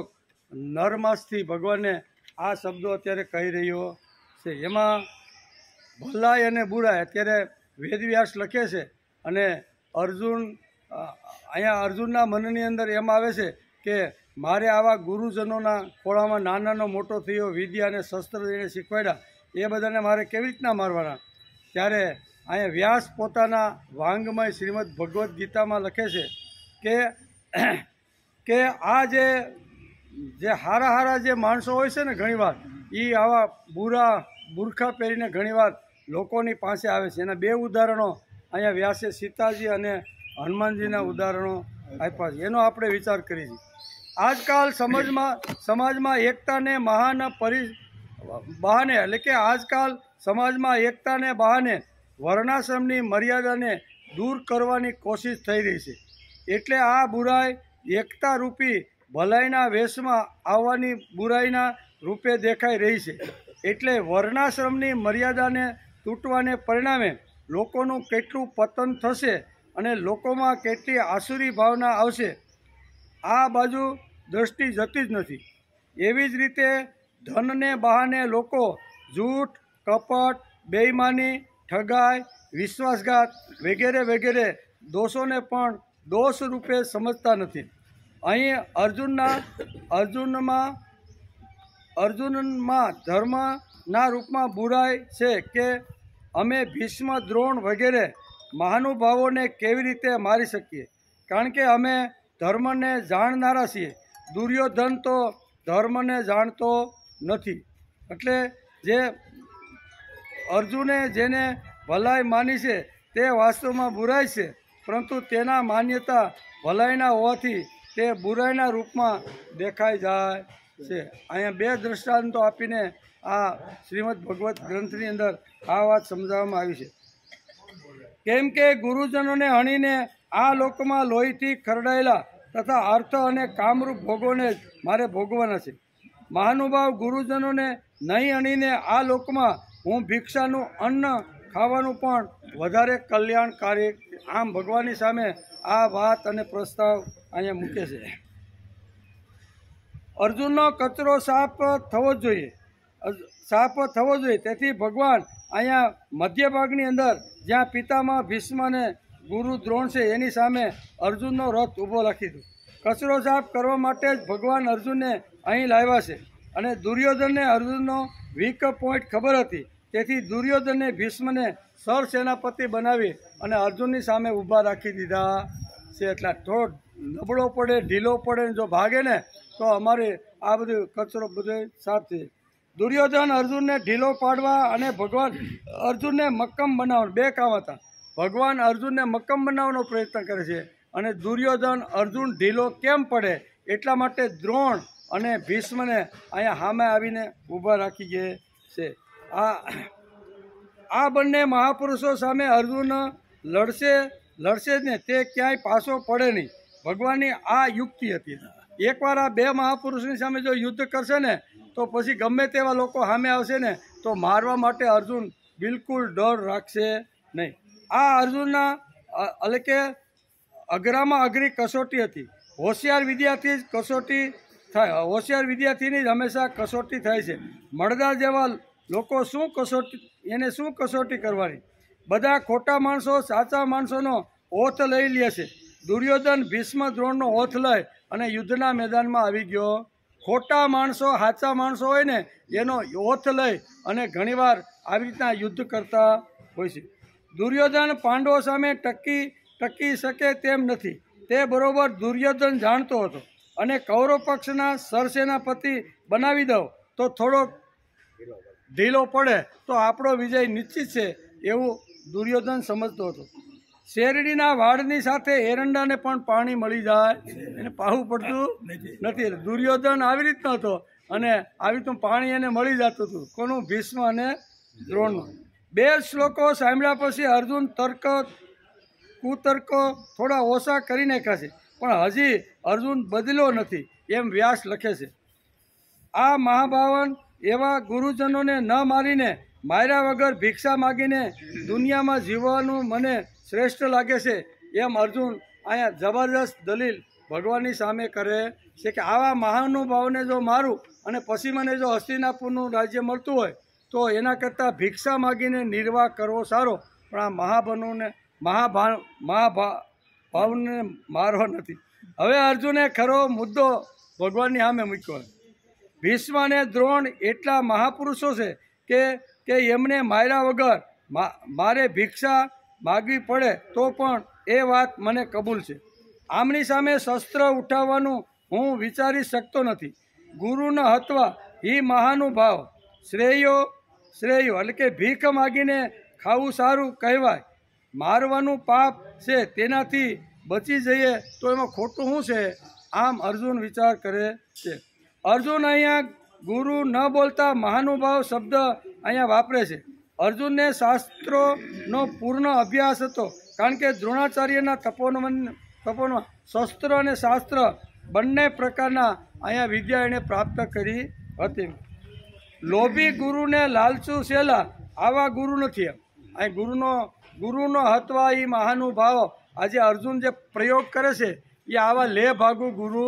નરમાસથી ભગવાનને આ શબ્દો અત્યારે કહી રહ્યો છે. એમાં ભલાઈ અને બુરાઈ અત્યારે વેદવ્યાસ લખે છે અને અર્જુન અહીંયા અર્જુનના મનની અંદર એમ આવે છે કે મારે આવા ગુરુજનોના ખોળામાં નાનાનો મોટો થયો, વિદ્યા અને શસ્ત્ર એને શીખવાડ્યા, એ બધાને મારે કેવી રીતના મારવાના? ત્યારે અહીંયા વ્યાસ પોતાના વાંગમય શ્રીમદ ભગવદ્ ગીતામાં લખે છે કે આ જે હારા જે માણસો હોય છે ને ઘણીવાર એ આવા બુરખા પહેરીને ઘણીવાર લોકોની પાસે આવે છે. એના 2 ઉદાહરણો અહીંયા વ્યાસે સીતાજી અને હનુમાનજીના ઉદાહરણો આપ્યા છે. એનો આપણે વિચાર કરીએ છીએ. આજકાલ સમાજમાં એકતાને બહાને એટલે કે આજકાલ સમાજમાં એકતાને બહાને વર્ણાશ્રમની મર્યાદાને દૂર કરવાની કોશિશ થઈ રહી છે. એટલે આ બુરાઈ એકતા રૂપી ભલાઈના વેશમાં આવવાની બુરાઈના રૂપે દેખાઈ રહી છે. એટલે વર્ણાશ્રમની મર્યાદાને તૂટવાને પરિણામે લોકોનું કેટલું પતન થશે અને લોકોમાં કેટલી આસુરી ભાવના આવશે, આ બાજુ દ્રષ્ટિ જતી જ નથી. એવી જ રીતે ધનને બહાને લોકો જૂઠ, કપટ, બેઈમાની, ઠગાઈ, વિશ્વાસઘાત વગેરે દોષોને પણ દોષ રૂપે સમજતા નથી. અહીં અર્જુનમાં ધર્મના રૂપમાં બુરાઈ છે કે અમે ભીષ્મ, દ્રોણ વગેરે મહાનુભાવોને કેવી રીતે મારી શકીએ, કારણ કે અમે ધર્મને જાણનારા છીએ. દુર્યોધન તો ધર્મને જાણતો નથી. એટલે જે અર્જુને જેને ભલાઈ માની છે તે વાસ્તવમાં બુરાઈ છે, પરંતુ તેના માન્યતા ભલાઈના હોવાથી તે બુરાઈના રૂપમાં દેખાઈ જાય છે. અહીંયા 2 દ્રષ્ટાંતો આપીને આ શ્રીમદ ભગવત ગ્રંથની અંદર આ વાત સમજાવવામાં આવી છે. કેમ કે ગુરુજનોને હણીને આ લોકમાં લોહીથી ખરડાયેલા તથા અર્થ અને કામરૂપ ભોગોને મારે ભોગવાના છે. મહાનુભાવ ગુરુજનોને નહીં હણીને આ લોકમાં હું ભિક્ષાનું અન્ન ખાવાનું પણ વધારે કલ્યાણકારી. આમ ભગવાનની સામે આ વાત અને પ્રસ્તાવ અહીંયા મૂકે છે. અર્જુનનો કચરો સાફ થવો જોઈએ. તેથી ભગવાન અહીંયા મધ્ય ભાગની અંદર જ્યાં પિતામહ ભીષ્મ અને ગુરુ દ્રોણ છે એની સામે અર્જુનનો રથ ઊભો રાખી દીધો. કચરો સાફ કરવા માટે જ ભગવાન અર્જુનને અહીં લાવ્યા છે. અને દુર્યોધનને અર્જુનનો વીક પોઈન્ટ ખબર હતી, તેથી દુર્યોધનને ભીષ્મને સરસેનાપતિ બનાવી અને અર્જુનની સામે ઊભા રાખી દીધા છે. એટલે થોડો નબળો પડે, ઢીલો પડે, જો ભાગે ને તો અમારે આ બધું કચરો બધો સાફ થઈ. દુર્યોધન અર્જુનને ઢીલો પાડવા અને ભગવાન અર્જુનને મક્કમ બનાવવા 2 કામ હતા. ભગવાન અર્જુનને મક્કમ બનાવવાનો પ્રયત્ન કરે છે અને દુર્યોધન અર્જુન ઢીલો કેમ પડે એટલા માટે દ્રોણ અને ભીષ્મને અહીંયા સામે આવીને ઊભા રાખી ગયા છે. આ બંને મહાપુરુષો સામે લડશે જ ને તે ક્યાંય પાછો પડે નહીં. ભગવાનની આ યુક્તિ હતી. એકવાર આ બે મહાપુરુષની સામે જો યુદ્ધ કરશે ને તો પછી ગમે તેવા લોકો સામે આવશે ને તો મારવા માટે અર્જુન બિલકુલ ડર રાખશે નહીં. આ અર્જુનના એટલે કે અઘરામાં અઘરી કસોટી હતી. હોશિયાર વિદ્યાર્થી જ કસોટી થાય, હોશિયાર વિદ્યાર્થીની જ હંમેશા કસોટી થાય છે. મળદાર જેવા લોકો એને શું કસોટી કરવાની? બધા ખોટા માણસો સાચા માણસોનો ઓથ લઈ લે છે. દુર્યોધન ભીષ્મ દ્રોણનો ઓથ લઈ અને યુદ્ધના મેદાનમાં આવી ગયો. ખોટા માણસો સાચા માણસો હોય ને એનો ઓથ લઈ અને ઘણીવાર આવી રીતના યુદ્ધ કરતા હોય છે. દુર્યોધન પાંડવો સામે ટકી શકે તેમ નથી. તે બરોબર દુર્યોધન જાણતો હતો અને કૌરવ પક્ષના સરસેનાપતિ બનાવી દઉં તો થોડોક ઢીલો પડે તો આપણો વિજય નિશ્ચિત છે એવું દુર્યોધન સમજતો હતો. શેરડીના વાડની સાથે એરંડાને પણ પાણી મળી જાય એને પાવું પડતું નથી. દુર્યોધન આવી રીતનો હતો અને આવી રીતનું પાણી એને મળી જતું હતું. કોનું? ભીષ્મ અને દ્રોણનું. બે શ્લોકો સાંભળ્યા પછી અર્જુન કુતર્કો થોડા ઓછા કરી નાખ્યા છે, પણ હજી અર્જુન બદલ્યો નથી એમ વ્યાસ લખે છે. આ મહાભાવન એવા ગુરુજનોને ન મારીને માર્યા વગર ભિક્ષા માગીને દુનિયામાં જીવવાનું મને શ્રેષ્ઠ લાગે છે એમ અર્જુન અહીંયા જબરદસ્ત દલીલ ભગવાનની સામે કરે છે કે આવા મહાનુભાવને જો મારું અને પછી મને જો હસ્તિનાપુરનું રાજ્ય મળતું હોય તો એના કરતાં ભિક્ષા માગીને નિર્વાહ કરવો સારો, પણ આ મહાભાવને મારવો નથી. હવે અર્જુને ખરો મુદ્દો ભગવાનની સામે મૂક્યો. ભીષ્મ અને દ્રોણ એટલા મહાપુરુષો છે કે એમને માર્યા વગર મારે ભિક્ષા માગવી પડે તો પણ એ વાત મને કબૂલ છે. આમની સામે શસ્ત્ર ઉઠાવવાનું હું વિચારી શકતો નથી. ગુરુના હત્વા હિ મહાનુભાવ શ્રેયો એટલે કે ભીખ માગીને ખાવું સારું કહેવાય. મારવાનું પાપ છે, તેનાથી બચી જઈએ તો એમાં ખોટું શું છે? આમ અર્જુન વિચાર કરે છે. અર્જુન અહીંયા ગુરુ ન બોલતા મહાનુભાવ શબ્દ અહીંયા વાપરે છે. અર્જુનને શાસ્ત્રોનો પૂર્ણ અભ્યાસ હતો, કારણ કે દ્રોણાચાર્યના તપોવનમાં શસ્ત્ર અને શાસ્ત્ર બંને પ્રકારના અહીંયા વિદ્યા એણે પ્રાપ્ત કરી હતી. લોભી ગુરુને લાલચુ શેલા આવા ગુરુ નથી. અહીં ગુરુનો હત્વા એ મહાનુભાવો આજે અર્જુન જે પ્રયોગ કરે છે એ આવા લે ભાગુ ગુરુ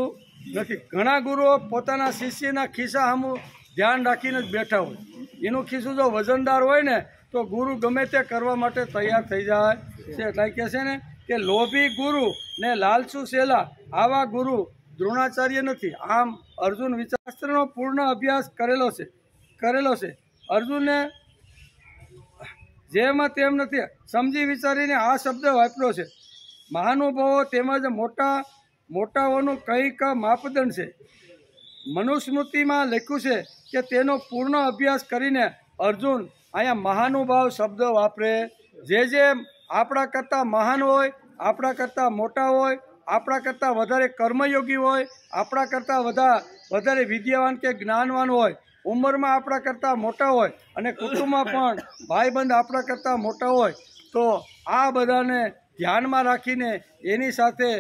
નથી. ઘણા ગુરુઓ પોતાના શિષ્યના ખિસ્સા સામું ધ્યાન રાખીને જ બેઠા હોય. એનું ખિસ્સું જો વજનદાર હોય ને તો ગુરુ ગમે તે કરવા માટે તૈયાર થઈ જાય છે. એટલે કહે છે ને કે લોભી ગુરુ ને લાલચુ શેલા આવા ગુરુ દ્રોણાચાર્ય નથી. આમ અર્જુન શાસ્ત્રનો પૂર્ણ અભ્યાસ કરેલો છે. અર્જુનને જેમ તેમ નથી સમજી વિચારીને આ શબ્દ વાપર્યો છે. મહાનુભાવો તેમજ મોટાઓનું કંઈક માપદંડ છે. મનુસ્મૃતિમાં લખ્યું છે કે તેનો પૂર્ણ અભ્યાસ કરીને અર્જુન અહીંયા મહાનુભાવ શબ્દ વાપરે. જે આપણા કરતાં મહાન હોય, આપણા કરતાં મોટા હોય, આપણા કરતાં વધારે કર્મયોગી હોય, આપણા કરતાં વધારે વિદ્યાવાન કે જ્ઞાનવાન હોય, ઉંમરમાં આપણા કરતાં મોટા હોય અને કુટુંબમાં પણ ભાઈબંધ આપણા કરતાં મોટા હોય, તો આ બધાને ધ્યાનમાં રાખીને એની સાથે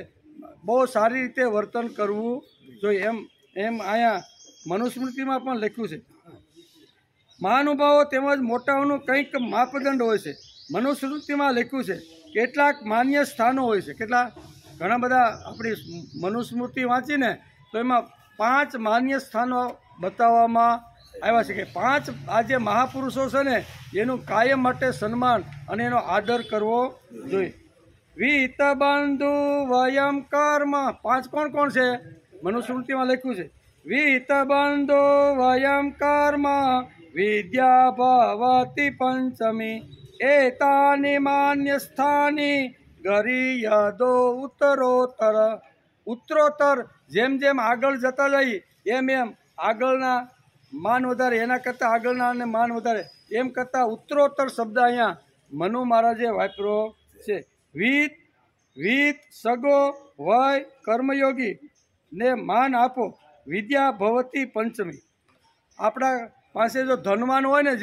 બહુ સારી રીતે વર્તન કરવું જોઈએ. એમ અહીંયા મનુસ્મૃતિમાં પણ લખ્યું છે. મહાનુભાવો તેમજ મોટાઓનું કંઈક માપદંડ હોય છે. મનુસ્મૃતિમાં લખ્યું છે કેટલાક માન્ય સ્થાનો હોય છે. ઘણા બધા આપણી મનુસ્મૃતિ વાંચીને તો એમાં 5 માન્ય સ્થાનો બતાવવામાં આવ્યા છે કે 5 આ જે મહાપુરુષો છે ને એનું કાયમ માટે સન્માન અને એનો આદર કરવો જોઈએ. વિત બંધુ વયમ કર્મ 5 કોણ છે? મનુસ્મૃતિમાં લખ્યું છે વિત બંધુ વયમ કર્મ વિદ્યા ભવતી પંચમી એતાની માન્ય સ્થાની ગરિયદો ઉત્તરોત્તર જેમ આગળ જતા જઈએ એમ આગળના માન વધારે, એના કરતાં આગળના માન વધારે, એમ કરતાં ઉત્તરોત્તર શબ્દ અહીંયા મનુ મહારાજે વાપર્યો છે. વિત સગો વય કર્મયોગી ને માન આપો વિદ્યા ભવતી પંચમી. આપણા પાસે જો ધનવાન હોય ને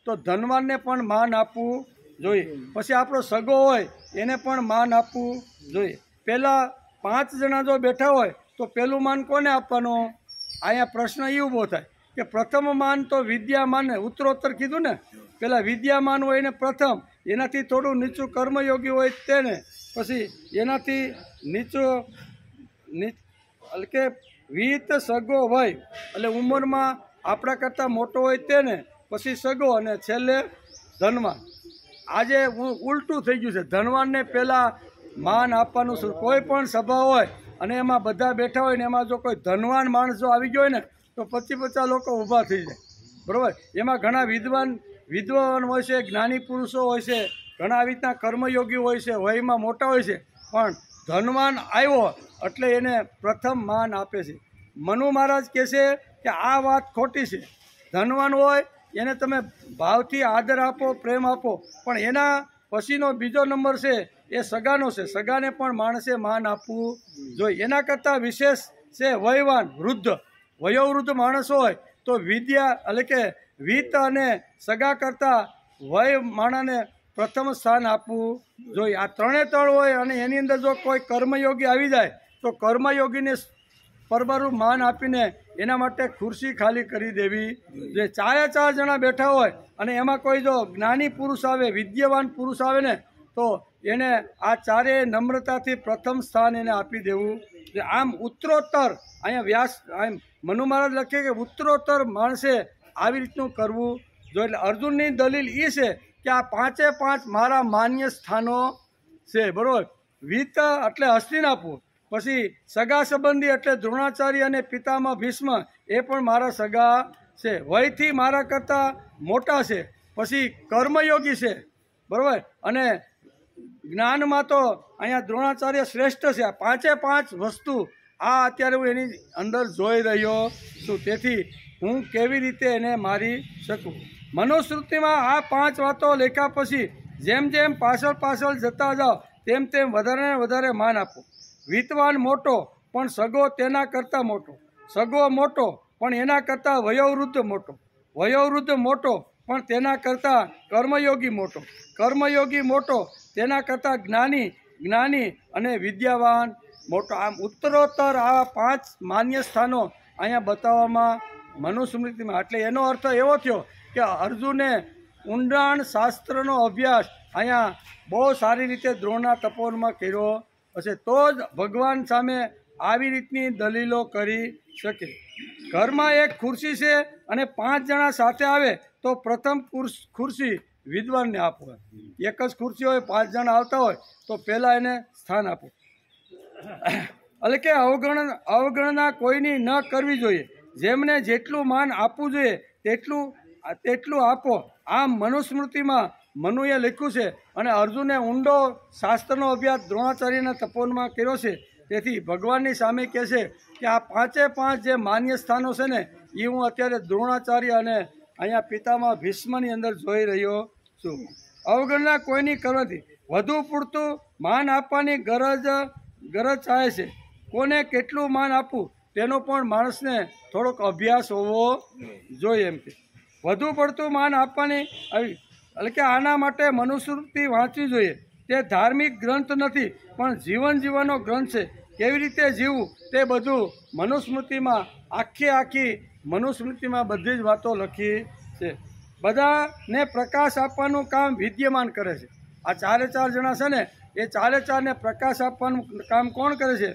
તો ધનવાનને પણ માન આપવું જોઈએ. પછી આપણો સગો હોય એને પણ માન આપવું જોઈએ. પહેલાં 5 જણા જો બેઠા હોય તો પહેલું માન કોને આપવાનું? અહીંયા પ્રશ્ન એ ઊભો થાય કે પ્રથમ માન તો વિદ્યામાન ને ઉત્તરોત્તર કીધું ને, પહેલાં વિદ્યામાન હોય એને પ્રથમ, એનાથી થોડું નીચું કર્મયોગી હોય તેને, પછી એનાથી નીચું એટલે કે વિત સગો હોય એટલે ઉંમરમાં આપણા કરતાં મોટો હોય તેને, પછી સગો અને છેલ્લે ધનવાન. આજે ઉલટું થઈ ગયું છે, ધનવાનને પહેલાં માન આપવાનું શું. કોઈ પણ સભા હોય અને એમાં બધા બેઠા હોય ને એમાં જો કોઈ ધનવાન માણસ જો આવી ગયો હોય ને તો 50 લોકો ઊભા થઈ જાય, બરાબર. એમાં ઘણા વિદ્વાન હોય છે, જ્ઞાની પુરુષો હોય છે, ઘણા આવી રીતના કર્મયોગી હોય છે, વયમાં મોટા હોય છે, પણ ધનવાન આવ્યો એટલે એને પ્રથમ માન આપે છે. મનુ મહારાજ કહે છે કે આ વાત ખોટી છે. ધનવાન હોય એને તમે ભાવથી આદર આપો, પ્રેમ આપો, પણ એના પછીનો બીજો નંબર છે એ સગાનો છે. સગાને પણ માણસે માન આપવું જોઈએ. એના કરતાં વિશેષ છે વયવાન, વૃદ્ધ. વયોવૃદ્ધ માણસ હોય તો વિદ્યા એટલે કે વિત્ત અને સગા કરતાં વય માણસને પ્રથમ સ્થાન આપવું જોઈએ. આ 3 હોય અને એની અંદર જો કોઈ કર્મયોગી આવી જાય તો કર્મયોગીને પરબારું માન આપીને એના માટે ખુરશી ખાલી કરી દેવી. જે 4 જણા બેઠા હોય અને એમાં કોઈ જો જ્ઞાની પુરુષ આવે, વિદ્યાવાન પુરુષ આવે ને તો એને આ 4 નમ્રતાથી પ્રથમ સ્થાન એને આપી દેવું. આમ ઉત્તરોત્તર અહીંયા વ્યાસ મનુ મહારાજ લખે કે ઉત્તરોત્તર માણસે આવી રીતનું કરવું જોઈએ. એટલે અર્જુનની દલીલ એ છે કે આ 5 મારા માન્ય સ્થાનો છે, બરાબર. વિત્ત એટલે હસ્તિનાપુર, પછી સગા સંબંધી એટલે દ્રોણાચાર્ય અને પિતામહ ભીષ્મ એ પણ મારા સગા છે, વયથી મારા કરતાં મોટા છે, પછી કર્મયોગી છે, બરાબર. અને જ્ઞાનમાં તો અહીંયા દ્રોણાચાર્ય શ્રેષ્ઠ છે. આ 5 વસ્તુ આ અત્યારે હું એની અંદર જોઈ રહ્યો છું, તેથી હું કેવી રીતે એને મારી શકું. મનુસ્મૃતિમાં આ 5 વાતો લખ્યા પછી જેમ જેમ પાછળ જતા જાઓ તેમ તેમ વધારે ને વધારે માન આપો. વિદ્વાન મોટો પણ સગો તેના કરતાં મોટો, સગો મોટો પણ એના કરતાં વયોવૃદ્ધ મોટો, વયોવૃદ્ધ મોટો પણ તેના કરતાં કર્મયોગી મોટો, કર્મયોગી મોટો તેના કરતાં જ્ઞાની અને વિદ્યાવાન મોટો. આમ ઉત્તરોત્તર આ 5 માન્ય સ્થાનો અહીંયા બતાવવામાં મનુસ્મૃતિમાં. એટલે એનો અર્થ એવો થયો કે અર્જુને ઊંડાણ શાસ્ત્રનો અભ્યાસ અહીંયા બહુ સારી રીતે દ્રોણના તપોવનમાં કર્યો હશે, તો જ ભગવાન સામે આવી રીતની દલીલો કરી શકે. ઘરમાં એક ખુરશી છે અને 5 જણા સાથે આવે તો પ્રથમ ખુરશી વિદ્વાનને આપો. એક જ ખુરશી હોય, 5 જણા આવતા હોય તો પહેલાં એને સ્થાન આપો. એટલે કે અવગણના કોઈની ન કરવી જોઈએ. જેમને જેટલું માન આપવું જોઈએ તેટલું આપો. આમ મનુસ્મૃતિમાં મનુએ લખ્યું છે અને અર્જુને ઊંડો શાસ્ત્રનો અભ્યાસ દ્રોણાચાર્યના તપોવનમાં કર્યો છે. તેથી ભગવાનની સામે કહે છે કે આ 5 જે માન્ય સ્થાનો છે ને એ હું અત્યારે દ્રોણાચાર્ય અને અહીંયા પિતામહ ભીષ્મની અંદર જોઈ રહ્યો છું. અવગણના કોઈની કરવાથી વધુ પૂરતું માન આપવાની ગરજ થાય છે. કોને કેટલું માન આપવું તેનો પણ માણસને થોડોક અભ્યાસ હોવો જોઈએ. એમ કે વધુ પડતું માન આપવાની એટલે કે આના માટે મનુસ્મૃતિ વાંચવી જોઈએ. તે ધાર્મિક ગ્રંથ નથી પણ જીવન જીવવાનો ગ્રંથ છે. કેવી રીતે જીવવું તે બધું મનુસ્મૃતિમાં આખી મનુસ્મૃતિમાં બધી જ વાતો લખી છે. બધાને પ્રકાશ આપવાનું કામ વિદ્યમાન કરે છે. આ 4 જણા છે ને એ 4ને પ્રકાશ આપવાનું કામ કોણ કરે છે?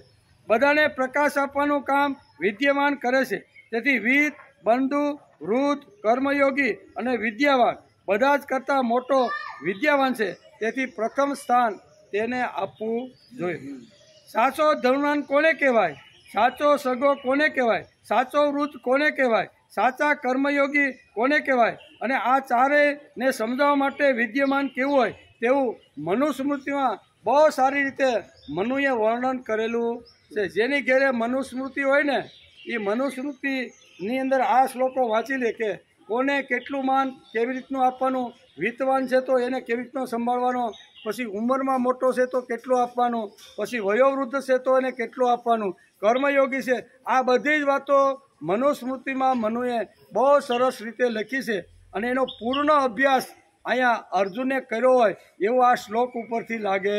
બધાને પ્રકાશ આપવાનું કામ વિદ્યમાન કરે છે. તેથી વિત્ત, બંધુ, વૃદ્ધ, કર્મયોગી અને વિદ્યાવાન બધા જ કરતાં મોટો વિદ્યાવાન છે. તેથી પ્રથમ સ્થાન તેને આપવું જોઈએ. સાચો ધનવાન કોને કહેવાય? સાચો સગો કોને કહેવાય? સાચો વૃદ્ધ કોને કહેવાય? સાચા કર્મયોગી કોને કહેવાય? અને આ 4ને સમજાવવા માટે વિદ્યમાન કેવું હોય તેવું મનુસ્મૃતિમાં બહુ સારી રીતે મનુએ વર્ણન કરેલું છે. જેની ઘેરે મનુસ્મૃતિ હોય ને એ મનુસ્મૃતિની અંદર આ શ્લોકો વાંચી લે કે કોને કેટલું માન કેવી રીતનું આપવાનું, વિત્તવાન છે તો એને કેવી રીતનો સંભાળવાનો, પછી ઉંમરમાં મોટો છે તો કેટલું આપવાનું, પછી વયોવૃદ્ધ છે તો એને કેટલું આપવાનું, કર્મયોગી છે. આ બધી જ વાતો મનુસ્મૃતિમાં મનુએ બહુ સરસ રીતે લખી છે અને એનો પૂર્ણ અભ્યાસ અહીંયા અર્જુને કર્યો હોય એવો આ શ્લોક ઉપરથી લાગે.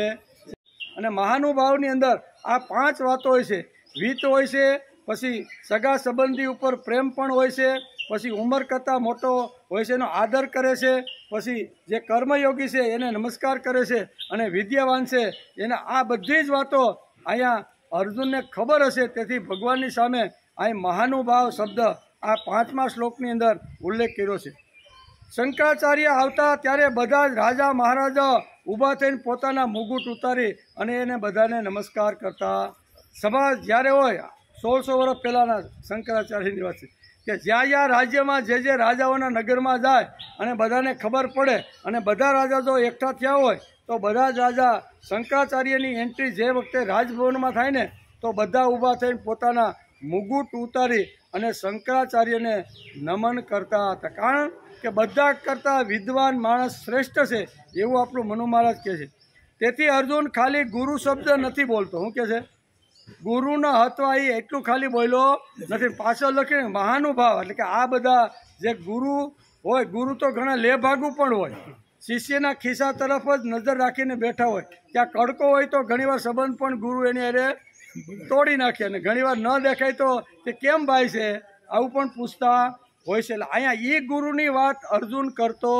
અને મહાનુભાવની અંદર આ 5 વાતો હોય છે. વિત હોય છે, પછી સગા સંબંધી ઉપર પ્રેમ પણ હોય છે, પછી ઉંમર કરતાં મોટો હોય છે એનો આદર કરે છે, પછી જે કર્મયોગી છે એને નમસ્કાર કરે છે, અને વિદ્યાવાન છે એને આ બધી જ વાતો અહીંયા અર્જુનને ખબર હશે. તેથી ભગવાનની સામે અહીં મહાનુભાવ શબ્દ આ 5મા શ્લોકની અંદર ઉલ્લેખ કર્યો છે. શંકરાચાર્ય આવતા ત્યારે બધા જ રાજા મહારાજા ઊભા થઈને પોતાના મુગુટ ઉતારી અને એને બધાને નમસ્કાર કરતા. સભા જ્યારે હોય 1600 વર્ષ પહેલાંના શંકરાચાર્યની વાત છે કે જ્યાં રાજ્યમાં જે રાજાઓના નગરમાં જાય અને બધાને ખબર પડે અને બધા રાજા જો એકઠા થયા હોય તો બધા જ રાજા શંકરાચાર્યની એન્ટ્રી જે વખતે રાજભવનમાં થાય ને તો બધા ઊભા થઈને પોતાના મુગુટ ઉતારી અને શંકરાચાર્યને નમન કરતા હતા. કારણ કે બધા કરતાં વિદ્વાન માણસ શ્રેષ્ઠ છે એવું આપણું મનુ મહારાજ કહે છે. તેથી અર્જુન ખાલી ગુરુ શબ્દ નથી બોલતો. શું કહે છે? ગુરુનો હત્વા એ એટલું ખાલી બોલ્યો નથી. પાછળ લખીને મહાનુભાવ એટલે કે આ બધા જે ગુરુ હોય, ગુરુ તો ઘણા લેભાગુ પણ હોય, શિષ્યના ખિસ્સા તરફ જ નજર રાખીને બેઠા હોય. ત્યાં કડકો હોય તો ઘણીવાર સંબંધ પણ ગુરુ એની અરે તોડી નાખે, અને ઘણીવાર ન દેખાય તો તે કેમ ભાઈ છે આવું પણ પૂછતા હોય છે. એટલે અહીંયા એ ગુરુની વાત અર્જુન કરતો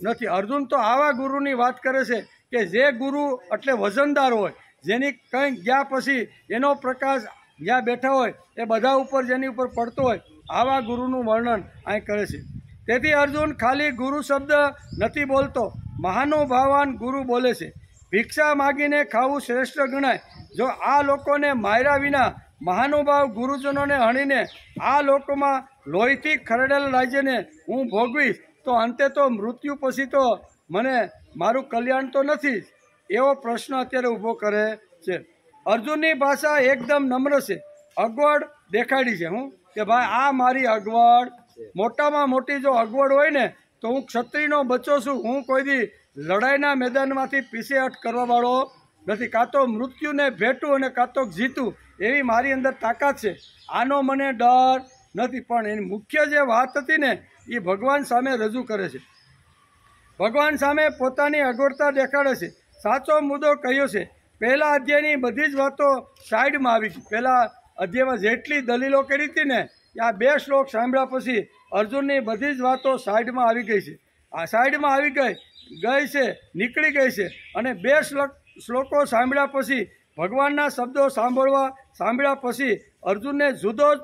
નથી. અર્જુન તો આવા ગુરુની વાત કરે છે કે જે ગુરુ એટલે વજનદાર હોય, જેની કંઈ ગયા પછી એનો પ્રકાશ જ્યાં બેઠા હોય એ બધા ઉપર જેની ઉપર પડતો હોય, આવા ગુરુનું વર્ણન અહીં કરે છે. તેથી અર્જુન ખાલી ગુરુ શબ્દ નથી બોલતો, મહાનુભાવાન ગુરુ બોલે છે. ભિક્ષા માગીને ખાવું શ્રેષ્ઠ ગણાય. જો આ લોકોને માર્યા વિના મહાનુભાવ ગુરુજનોને હણીને આ લોકોમાં લોહીથી ખરડેલ રાજ્યને હું ભોગવીશ તો અંતે તો મૃત્યુ પછી તો મને મારું કલ્યાણ તો નથી. એવો પ્રશ્ન અત્યારે ઊભો કરે છે. અર્જુનની ભાષા એકદમ નમ્ર છે. અગવડ દેખાડી છે. હું કે ભાઈ આ મારી અગવડ, મોટામાં મોટી જો અગવડ હોય ને તો હું ક્ષત્રિયનો બચ્ચો છું. હું કોઈ દી લડાઈના મેદાનમાંથી પીછેહટ કરવાવાળો નથી. કાં તો મૃત્યુને ભેટું અને કાં તો જીતું, એવી મારી અંદર તાકાત છે. આનો મને ડર નથી. પણ એની મુખ્ય જે વાત હતી ને એ ભગવાન સામે રજૂ કરે છે. ભગવાન સામે પોતાની અગવડતા દેખાડે છે. સાચો મુદ્દો કહ્યો છે. પહેલા અધ્યાયની બધી જ વાતો સાઈડમાં આવી ગઈ. પહેલા અધ્યાયમાં જેટલી દલીલો કરી હતી ને આ 2 શ્લોક સાંભળ્યા પછી અર્જુનની બધી જ વાતો સાઈડમાં આવી ગઈ છે. આ સાઈડમાં આવી ગઈ છે, નીકળી ગઈ છે. અને 2 શ્લોકો સાંભળ્યા પછી ભગવાનના શબ્દો સાંભળ્યા પછી અર્જુનને જુદો જ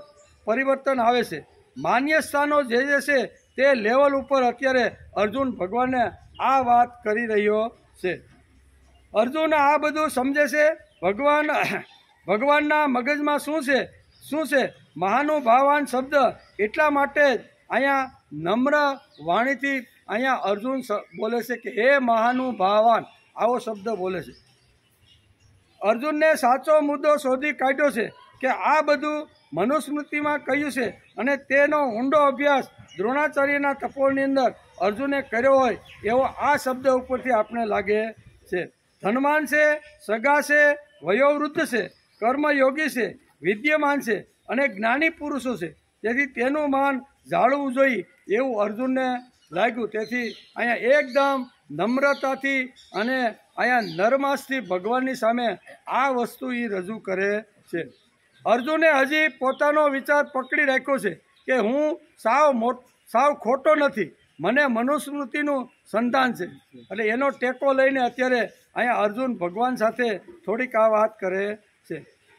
પરિવર્તન આવે છે. માન્ય સ્થાનો જે છે તે લેવલ ઉપર અત્યારે અર્જુન ભગવાનને આ વાત કરી રહ્યો છે. અર્જુન આ બધું સમજે છે. ભગવાનના મગજમાં શું છે મહાનુભાવાન શબ્દ એટલા માટે જ અહીંયા નમ્ર વાણીથી અહીંયા અર્જુન બોલે છે કે હે મહાનુભાવાન, આવો શબ્દ બોલે છે. અર્જુનને સાચો મુદ્દો શોધી કાઢ્યો છે કે આ બધું મનુસ્મૃતિમાં કહ્યું છે અને તેનો ઊંડો અભ્યાસ દ્રોણાચાર્યના તપોની અંદર અર્જુને કર્યો હોય એવો આ શબ્દ ઉપરથી આપણે લાગે છે. ધનવાન છે, સગા છે, વયોવૃદ્ધ છે, કર્મયોગી છે, વિદ્યમાન છે અને જ્ઞાની પુરુષો છે. તેથી તેનું માન જાળવવું જોઈએ એવું અર્જુનને લાગ્યું. તેથી અહીંયા એકદમ નમ્રતાથી અને અહીંયા નરમાસથી ભગવાનની સામે આ વસ્તુ એ રજૂ કરે છે. અર્જુને હજી પોતાનો વિચાર પકડી રાખ્યો છે કે હું સાવ ખોટો નથી, મને મનુસ્મૃતિનું સંતાન છે. એટલે એનો ટેકો લઈને અત્યારે અહીંયા અર્જુન ભગવાન સાથે થોડીક આ વાત કરે છે.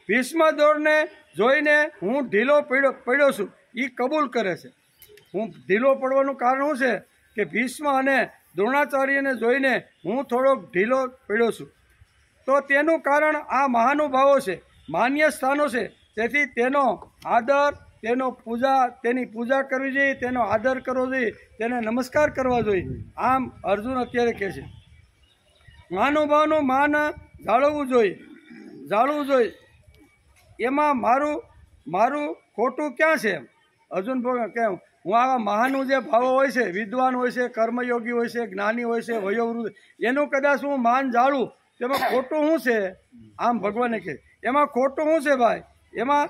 ભીષ્મ દોરને જોઈને હું ઢીલો પડ્યો છું એ કબૂલ કરે છે. હું ઢીલો પડવાનું કારણ શું છે કે ભીષ્મ અને દ્રોણાચાર્યને જોઈને હું થોડોક ઢીલો પડ્યો છું. તો તેનું કારણ આ મહાનુભાવો છે, માન્ય સ્થાનો છે. તેથી તેનો આદર, તેની પૂજા કરવી જોઈએ, તેનો આદર કરવો જોઈએ, તેને નમસ્કાર કરવા જોઈએ. આમ અર્જુન અત્યારે કહે છે મહાનુભાવનું માન જાળવવું જોઈએ. એમાં મારું ખોટું ક્યાં છે? અર્જુન કેમ હું આવા મહાનું જે ભાવો હોય છે, વિદ્વાન હોય છે, કર્મયોગી હોય છે, જ્ઞાની હોય છે, વયોવૃદ્ધ, એનું કદાચ હું માન જાળવું તેમાં ખોટું શું છે? આમ ભગવાને કહે એમાં ખોટું શું છે ભાઈ? એમાં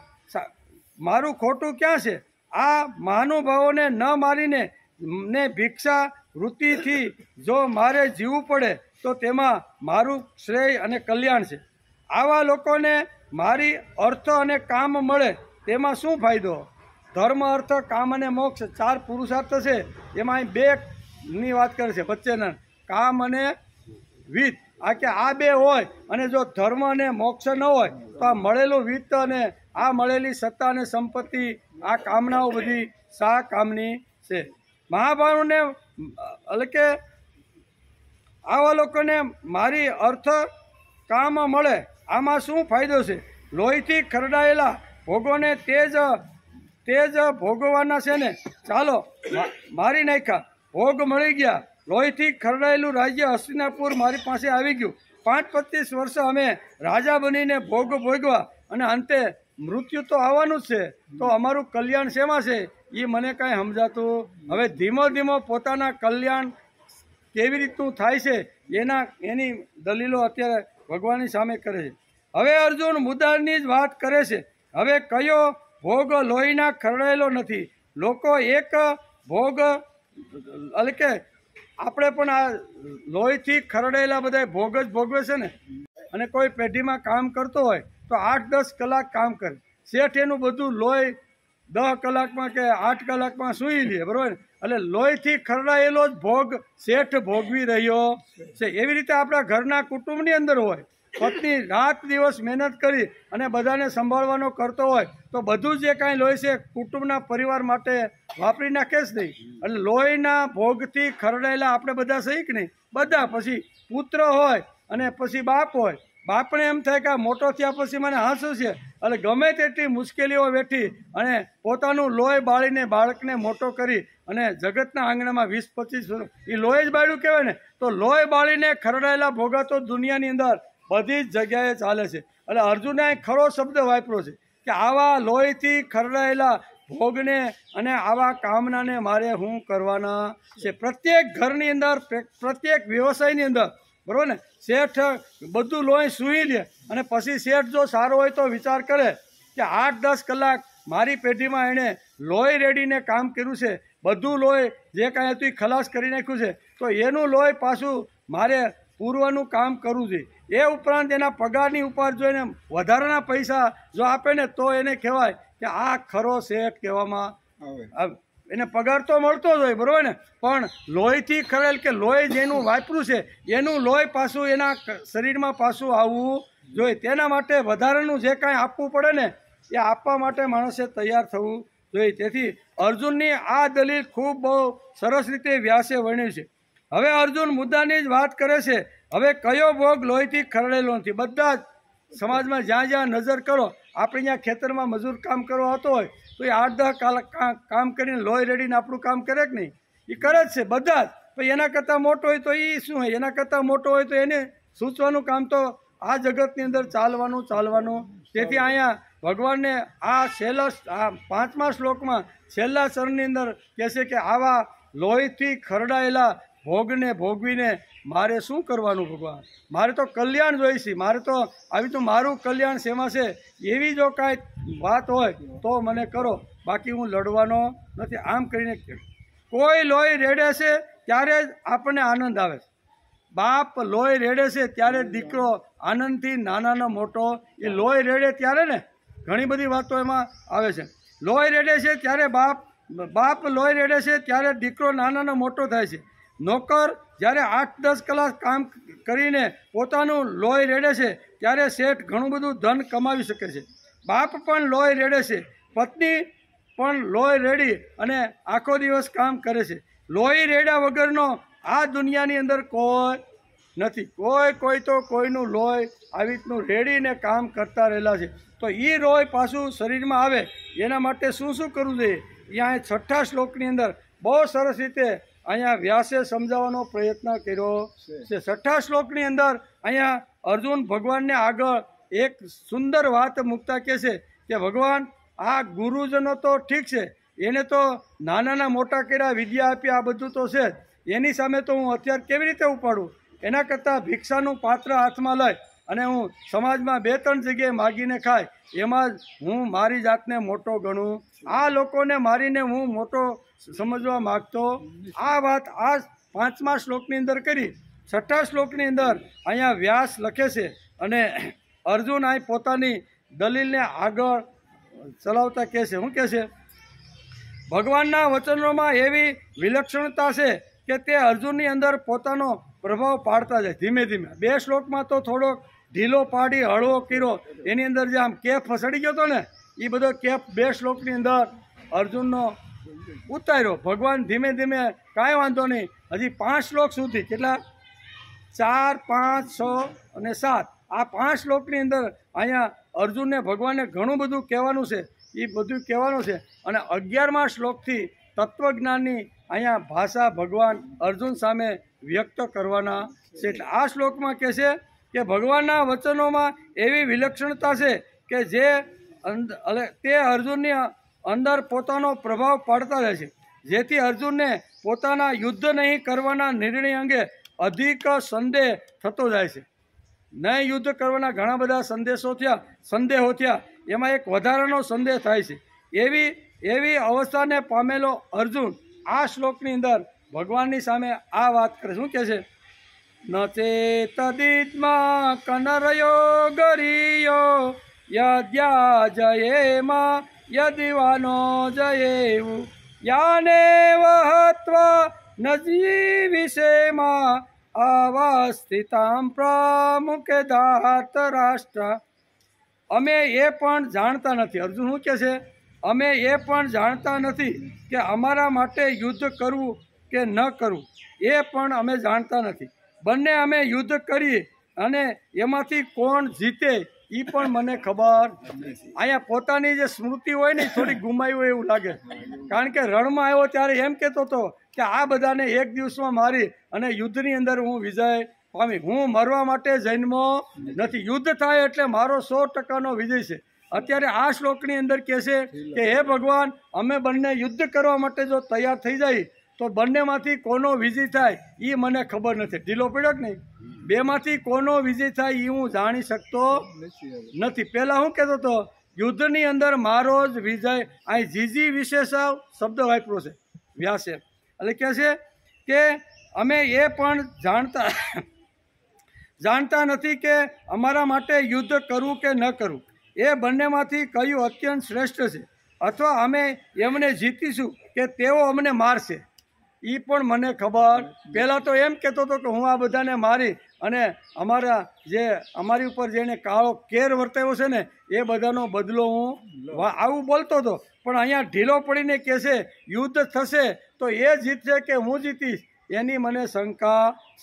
મારું ખોટું ક્યાં છે? આ મહાનુભાવોને ન મારીને ભિક્ષા વૃત્તિથી જો મારે જીવવું પડે તો તેમાં મારું શ્રેય અને કલ્યાણ છે. આવા લોકોને મારી અર્થ અને કામ મળે તેમાં શું ફાયદો? ધર્મ, અર્થ, કામ અને મોક્ષ 4 પુરુષાર્થ છે. એમાં અહીં 2ની વાત કરે છે વચ્ચેના, કામ અને વિત્ત. આ 2 હોય અને જો ધર્મ અને મોક્ષ ન હોય તો આ મળેલું વિત્ત અને આ મળેલી સત્તા અને સંપત્તિ, આ કામનાઓ બધી શા કામની છે? મહાભારતને એટલે કે આવા લોકોને મારી અર્થ કામ મળે આમાં શું ફાયદો છે? લોહીથી ખરડાયેલા ભોગોને તેજ ભોગવવાના છે ને, ચાલો મારી નાખ્યા, ભોગ મળી ગયા. લોહીથી ખરડાયેલું રાજ્ય હસ્તિનાપુર મારી પાસે આવી ગયું. 25 વર્ષ અમે રાજા બનીને ભોગ ભોગવા અને અંતે મૃત્યુ તો આવવાનું જ છે. તો અમારું કલ્યાણ શેમાં છે એ મને કાંઈ સમજાતું. હવે ધીમો ધીમો પોતાના કલ્યાણ કેવી રીતનું થાય છે એની દલીલો અત્યારે ભગવાનની સામે કરે છે. હવે અર્જુન મુદ્દાની જ વાત કરે છે. હવે કયો ભોગ લોહીના ખરડાયેલો નથી? લોકો એક ભોગ એટલે કે આપણે પણ આ લોહીથી ખરડાયેલા બધા ભોગ જ ભોગવે છે ને. અને કોઈ પેઢીમાં કામ કરતો હોય તો 8-10 કલાક કામ કરે. શેઠ એનું બધું લોહી 10 કલાકમાં કે 8 કલાકમાં સૂઈ લે, બરાબર? એટલે લોહીથી ખરડાયેલો જ ભોગ શેઠ ભોગવી રહ્યો છે. એવી રીતે આપણા ઘરના કુટુંબની અંદર હોય, પત્ની રાત દિવસ મહેનત કરી અને બધાને સંભાળવાનો કરતો હોય તો બધું જે કાંઈ લોહી છે કુટુંબના પરિવાર માટે વાપરી નાખે જ નહીં. એટલે લોહીના ભોગથી ખરડાયેલા આપણે બધા સહી કે નહીં? બધા. પછી પુત્ર હોય અને પછી બાપ હોય. બાપને એમ થાય કે આ મોટો થયા પછી મને હાંસું છે, એટલે ગમે તેટલી મુશ્કેલીઓ વેઠી અને પોતાનું લોહી બાળીને બાળકને મોટો કરી અને જગતના આંગણામાં 20-25 વર્ષ એ લોહી જ બાળ્યું કહેવાય ને. તો લોહી બાળીને ખરડાયેલા ભોગા તો દુનિયાની અંદર બધી જ જગ્યાએ ચાલે છે. એટલે અર્જુને અહીં ખરો શબ્દ વાપર્યો છે કે આવા લોહીથી ખરડાયેલા ભોગને અને આવા કામનાને મારે શું કરવાના છે? પ્રત્યેક ઘરની અંદર, પ્રત્યેક વ્યવસાયની અંદર, બરાબર ને, શેઠ બધું લોહી સૂઈ લે અને પછી શેઠ જો સારો હોય તો વિચાર કરે કે 8-10 કલાક મારી પેઢીમાં એણે લોહી રેડીને કામ કર્યું છે, બધું લોહી જે કાંઈ હતું એ ખલાસ કરી નાખ્યું છે, તો એનું લોહી પાછું મારે પૂર્વનું કામ કરવું જોઈએ. એ ઉપરાંત એના પગારની ઉપર જો એને વધારાના પૈસા જો આપે ને તો એને કહેવાય કે આ ખરો શેઠ કહેવામાં આવે. એને પગાર તો મળતો જ હોય, બરાબર ને, પણ લોહીથી ખરેલ કે લોહી જેનું વાપર્યું છે એનું લોહી પાછું એના શરીરમાં પાછું આવવું જોઈએ. તેના માટે વધારાનું જે કાંઈ આપવું પડે ને એ આપવા માટે માણસે તૈયાર થવું જોઈએ. તેથી અર્જુનની આ દલીલ ખૂબ બહુ સરસ રીતે વ્યાસે વર્ણ્યું છે. હવે અર્જુન મુદ્દાની જ વાત કરે છે. હવે કયો ભોગ લોહીથી ખરડેલો નથી? બધા જ સમાજમાં જ્યાં જ્યાં નજર કરો, આપણે ત્યાં ખેતરમાં મજૂર કામ કરવા આવતો હોય તો એ 8-10 કલાક કામ કરીને લોહી રેડીને આપણું કામ કરે કે નહીં? એ કરે જ છે બધા જ. પછી એના કરતાં મોટો હોય તો એ શું હોય? એના કરતાં મોટો હોય તો એને સૂચવાનું કામ તો આ જગતની અંદર ચાલવાનું. તેથી અહીંયા ભગવાનને આ 5મા શ્લોકમાં છેલ્લા ચરણની અંદર કહે છે કે આવા લોહીથી ખરડાયેલા ભોગને ભોગવીને મારે શું કરવાનું ભગવાન? મારે તો કલ્યાણ જોઈશે. મારે તો આવી તો મારું કલ્યાણ શેમાં છે? એવી જો કાંઈ વાત હોય તો મને કરો, બાકી હું લડવાનો નથી. આમ કરીને કોઈ લોહી રેડે છે ત્યારે જ આપણને આનંદ આવે છે. બાપ લોહી રેડે છે ત્યારે દીકરો આનંદથી નાનાનો મોટો એ લોહી રેડે ત્યારે ને ઘણી બધી વાતો એમાં આવે છે. લોહી રેડે છે ત્યારે બાપ લોહી રેડે છે ત્યારે દીકરો નાનાનો મોટો થાય છે. નોકર જ્યારે 8-10 કલાક કામ કરીને પોતાનું લોહી રેડે છે ત્યારે શેઠ ઘણું બધું ધન કમાવી શકે છે. બાપ પણ લોહી રેડે છે, પત્ની પણ લોહી રેડી અને આખો દિવસ કામ કરે છે. લોહી રેડ્યા વગરનો આ દુનિયાની અંદર કોઈ નથી. કોઈ તો કોઈનું લોહી આવી રીતનું રેડીને કામ કરતા રહેલા છે. તો એ લોહી પાછું શરીરમાં આવે એના માટે શું કરવું જોઈએ? અહીંયા 6થા શ્લોકની અંદર બહુ સરસ રીતે અહીંયા વ્યાસે સમજાવવાનો પ્રયત્ન કર્યો છે. 6થા શ્લોકની અંદર અહીંયા અર્જુન ભગવાનને આગળ એક સુંદર વાત મૂકતા કહે છે કે ભગવાન, આ ગુરુજનો તો ઠીક છે, એને તો નાના મોટા કર્યા, વિદ્યા આપી, આ બધું તો છે જ, એની સામે તો હું હથિયાર કેવી રીતે ઉપાડું? એના કરતાં ભિક્ષાનું પાત્ર હાથમાં લઈ અને હું સમાજમાં 2-3 જગ્યાએ માગીને ખાય એમાં જ હું મારી જાતને મોટો ગણું. આ લોકોને મારીને હું મોટો સમજવા માગતો. આ વાત આ 5મા શ્લોકની અંદર કરી. 6ઠા શ્લોકની અંદર અહીંયા વ્યાસ લખે છે અને અર્જુન અહીં પોતાની દલીલને આગળ ચલાવતા કહે છે. શું કહે છે? ભગવાનના વચનોમાં એવી વિલક્ષણતા છે કે તે અર્જુનની અંદર પોતાનો પ્રભાવ પાડતા જાય ધીમે ધીમે. 2 શ્લોકમાં તો થોડોક ઢીલો પાડી હળવો કર્યો. એની અંદર જે આમ કેફ ફસડી ગયો હતો ને એ બધો કેફ 2 શ્લોકની અંદર અર્જુનનો ઉતાર્યો. ભગવાન ધીમે ધીમે કાંઈ વાંધો નહીં, હજી 5 શ્લોક સુધી, કેટલા 4, 5, 6 અને 7 આ 5 શ્લોકની અંદર અહીંયા અર્જુનને ભગવાનને ઘણું બધું કહેવાનું છે. એ બધું કહેવાનું છે. અને 11મા શ્લોકથી તત્વજ્ઞાનની અહીંયા ભાષા ભગવાન અર્જુન સામે વ્યક્ત કરવાના છે. એટલે આ શ્લોકમાં કહે છે કે ભગવાનના વચનોમાં એવી વિલક્ષણતા છે કે જે તે અર્જુનની અંદર પોતાનો પ્રભાવ પાડતા રહે છે, જેથી અર્જુનને પોતાના યુદ્ધ નહીં કરવાના નિર્ણય અંગે અધિક સંદેહ થતો જાય છે. નહીં યુદ્ધ કરવાના ઘણા બધા સંદેહો થયા, એમાં એક વધારાનો સંદેહ થાય છે. એવી અવસ્થાને પામેલો અર્જુન આ શ્લોકની અંદર ભગવાનની સામે આ વાત કરે. શું કહે છે? ન ચેતદિત્મા કનરયો ગરિયો યદ્યા જયેમાં યદિવાનો જયેવું યાને વહત્વા ન જીવિષેમાં અવસ્થિતામ પ્રમુખે ધાત રાષ્ટ્ર. અમે એ પણ જાણતા નથી. અર્જુન શું કહે છે? અમે એ પણ જાણતા નથી કે અમારા માટે યુદ્ધ કરવું કે ન કરવું, એ પણ અમે જાણતા નથી. બંને અમે યુદ્ધ કરીએ અને એમાંથી કોણ જીતે એ પણ મને ખબર નથી. અહીંયા પોતાની જે સ્મૃતિ હોય ને થોડી ગુમાવી હોય એવું લાગે. કારણ કે રણમાં આવ્યો ત્યારે એમ કહેતો હતો કે આ બધાને એક દિવસમાં મારી અને યુદ્ધની અંદર હું વિજય પામી. હું મરવા માટે જન્મો નથી. યુદ્ધ થાય એટલે મારો 100%નો વિજય છે. અત્યારે આ શ્લોકની અંદર કહે છે કે હે ભગવાન, અમે બંને યુદ્ધ કરવા માટે જો તૈયાર થઈ જાય તો બંનેમાંથી કોનો વિજય થાય એ મને ખબર નથી. ઢીલો પડ્યો કે નહીં? 2માંથી કોનો વિજય થાય એ હું જાણી શકતો નથી. પહેલાં હું કહેતો હતો યુદ્ધની અંદર મારો જ વિજય. અહીં જીજી વિશેષાવ શબ્દ વાપર્યો છે વ્યાસે. એટલે કહે છે કે અમે એ પણ જાણતા નથી કે અમારા માટે યુદ્ધ કરવું કે ન કરવું. એ બંનેમાંથી કયું અત્યંત શ્રેષ્ઠ છે, અથવા અમે એમને જીતીશું કે તેઓ અમને મારશે એ પણ મને ખબર. પહેલાં તો એમ કહેતો હતો કે હું આ બધાને મારી અને અમારી ઉપર જેને કાળો કેર વર્તાવ્યો છે ને એ બધાનો બદલો હું આવું બોલતો હતો. પણ અહીંયા ઢીલો પડીને કહે છે યુદ્ધ થશે તો એ જીતશે કે હું જીતીશ એની મને શંકા છે.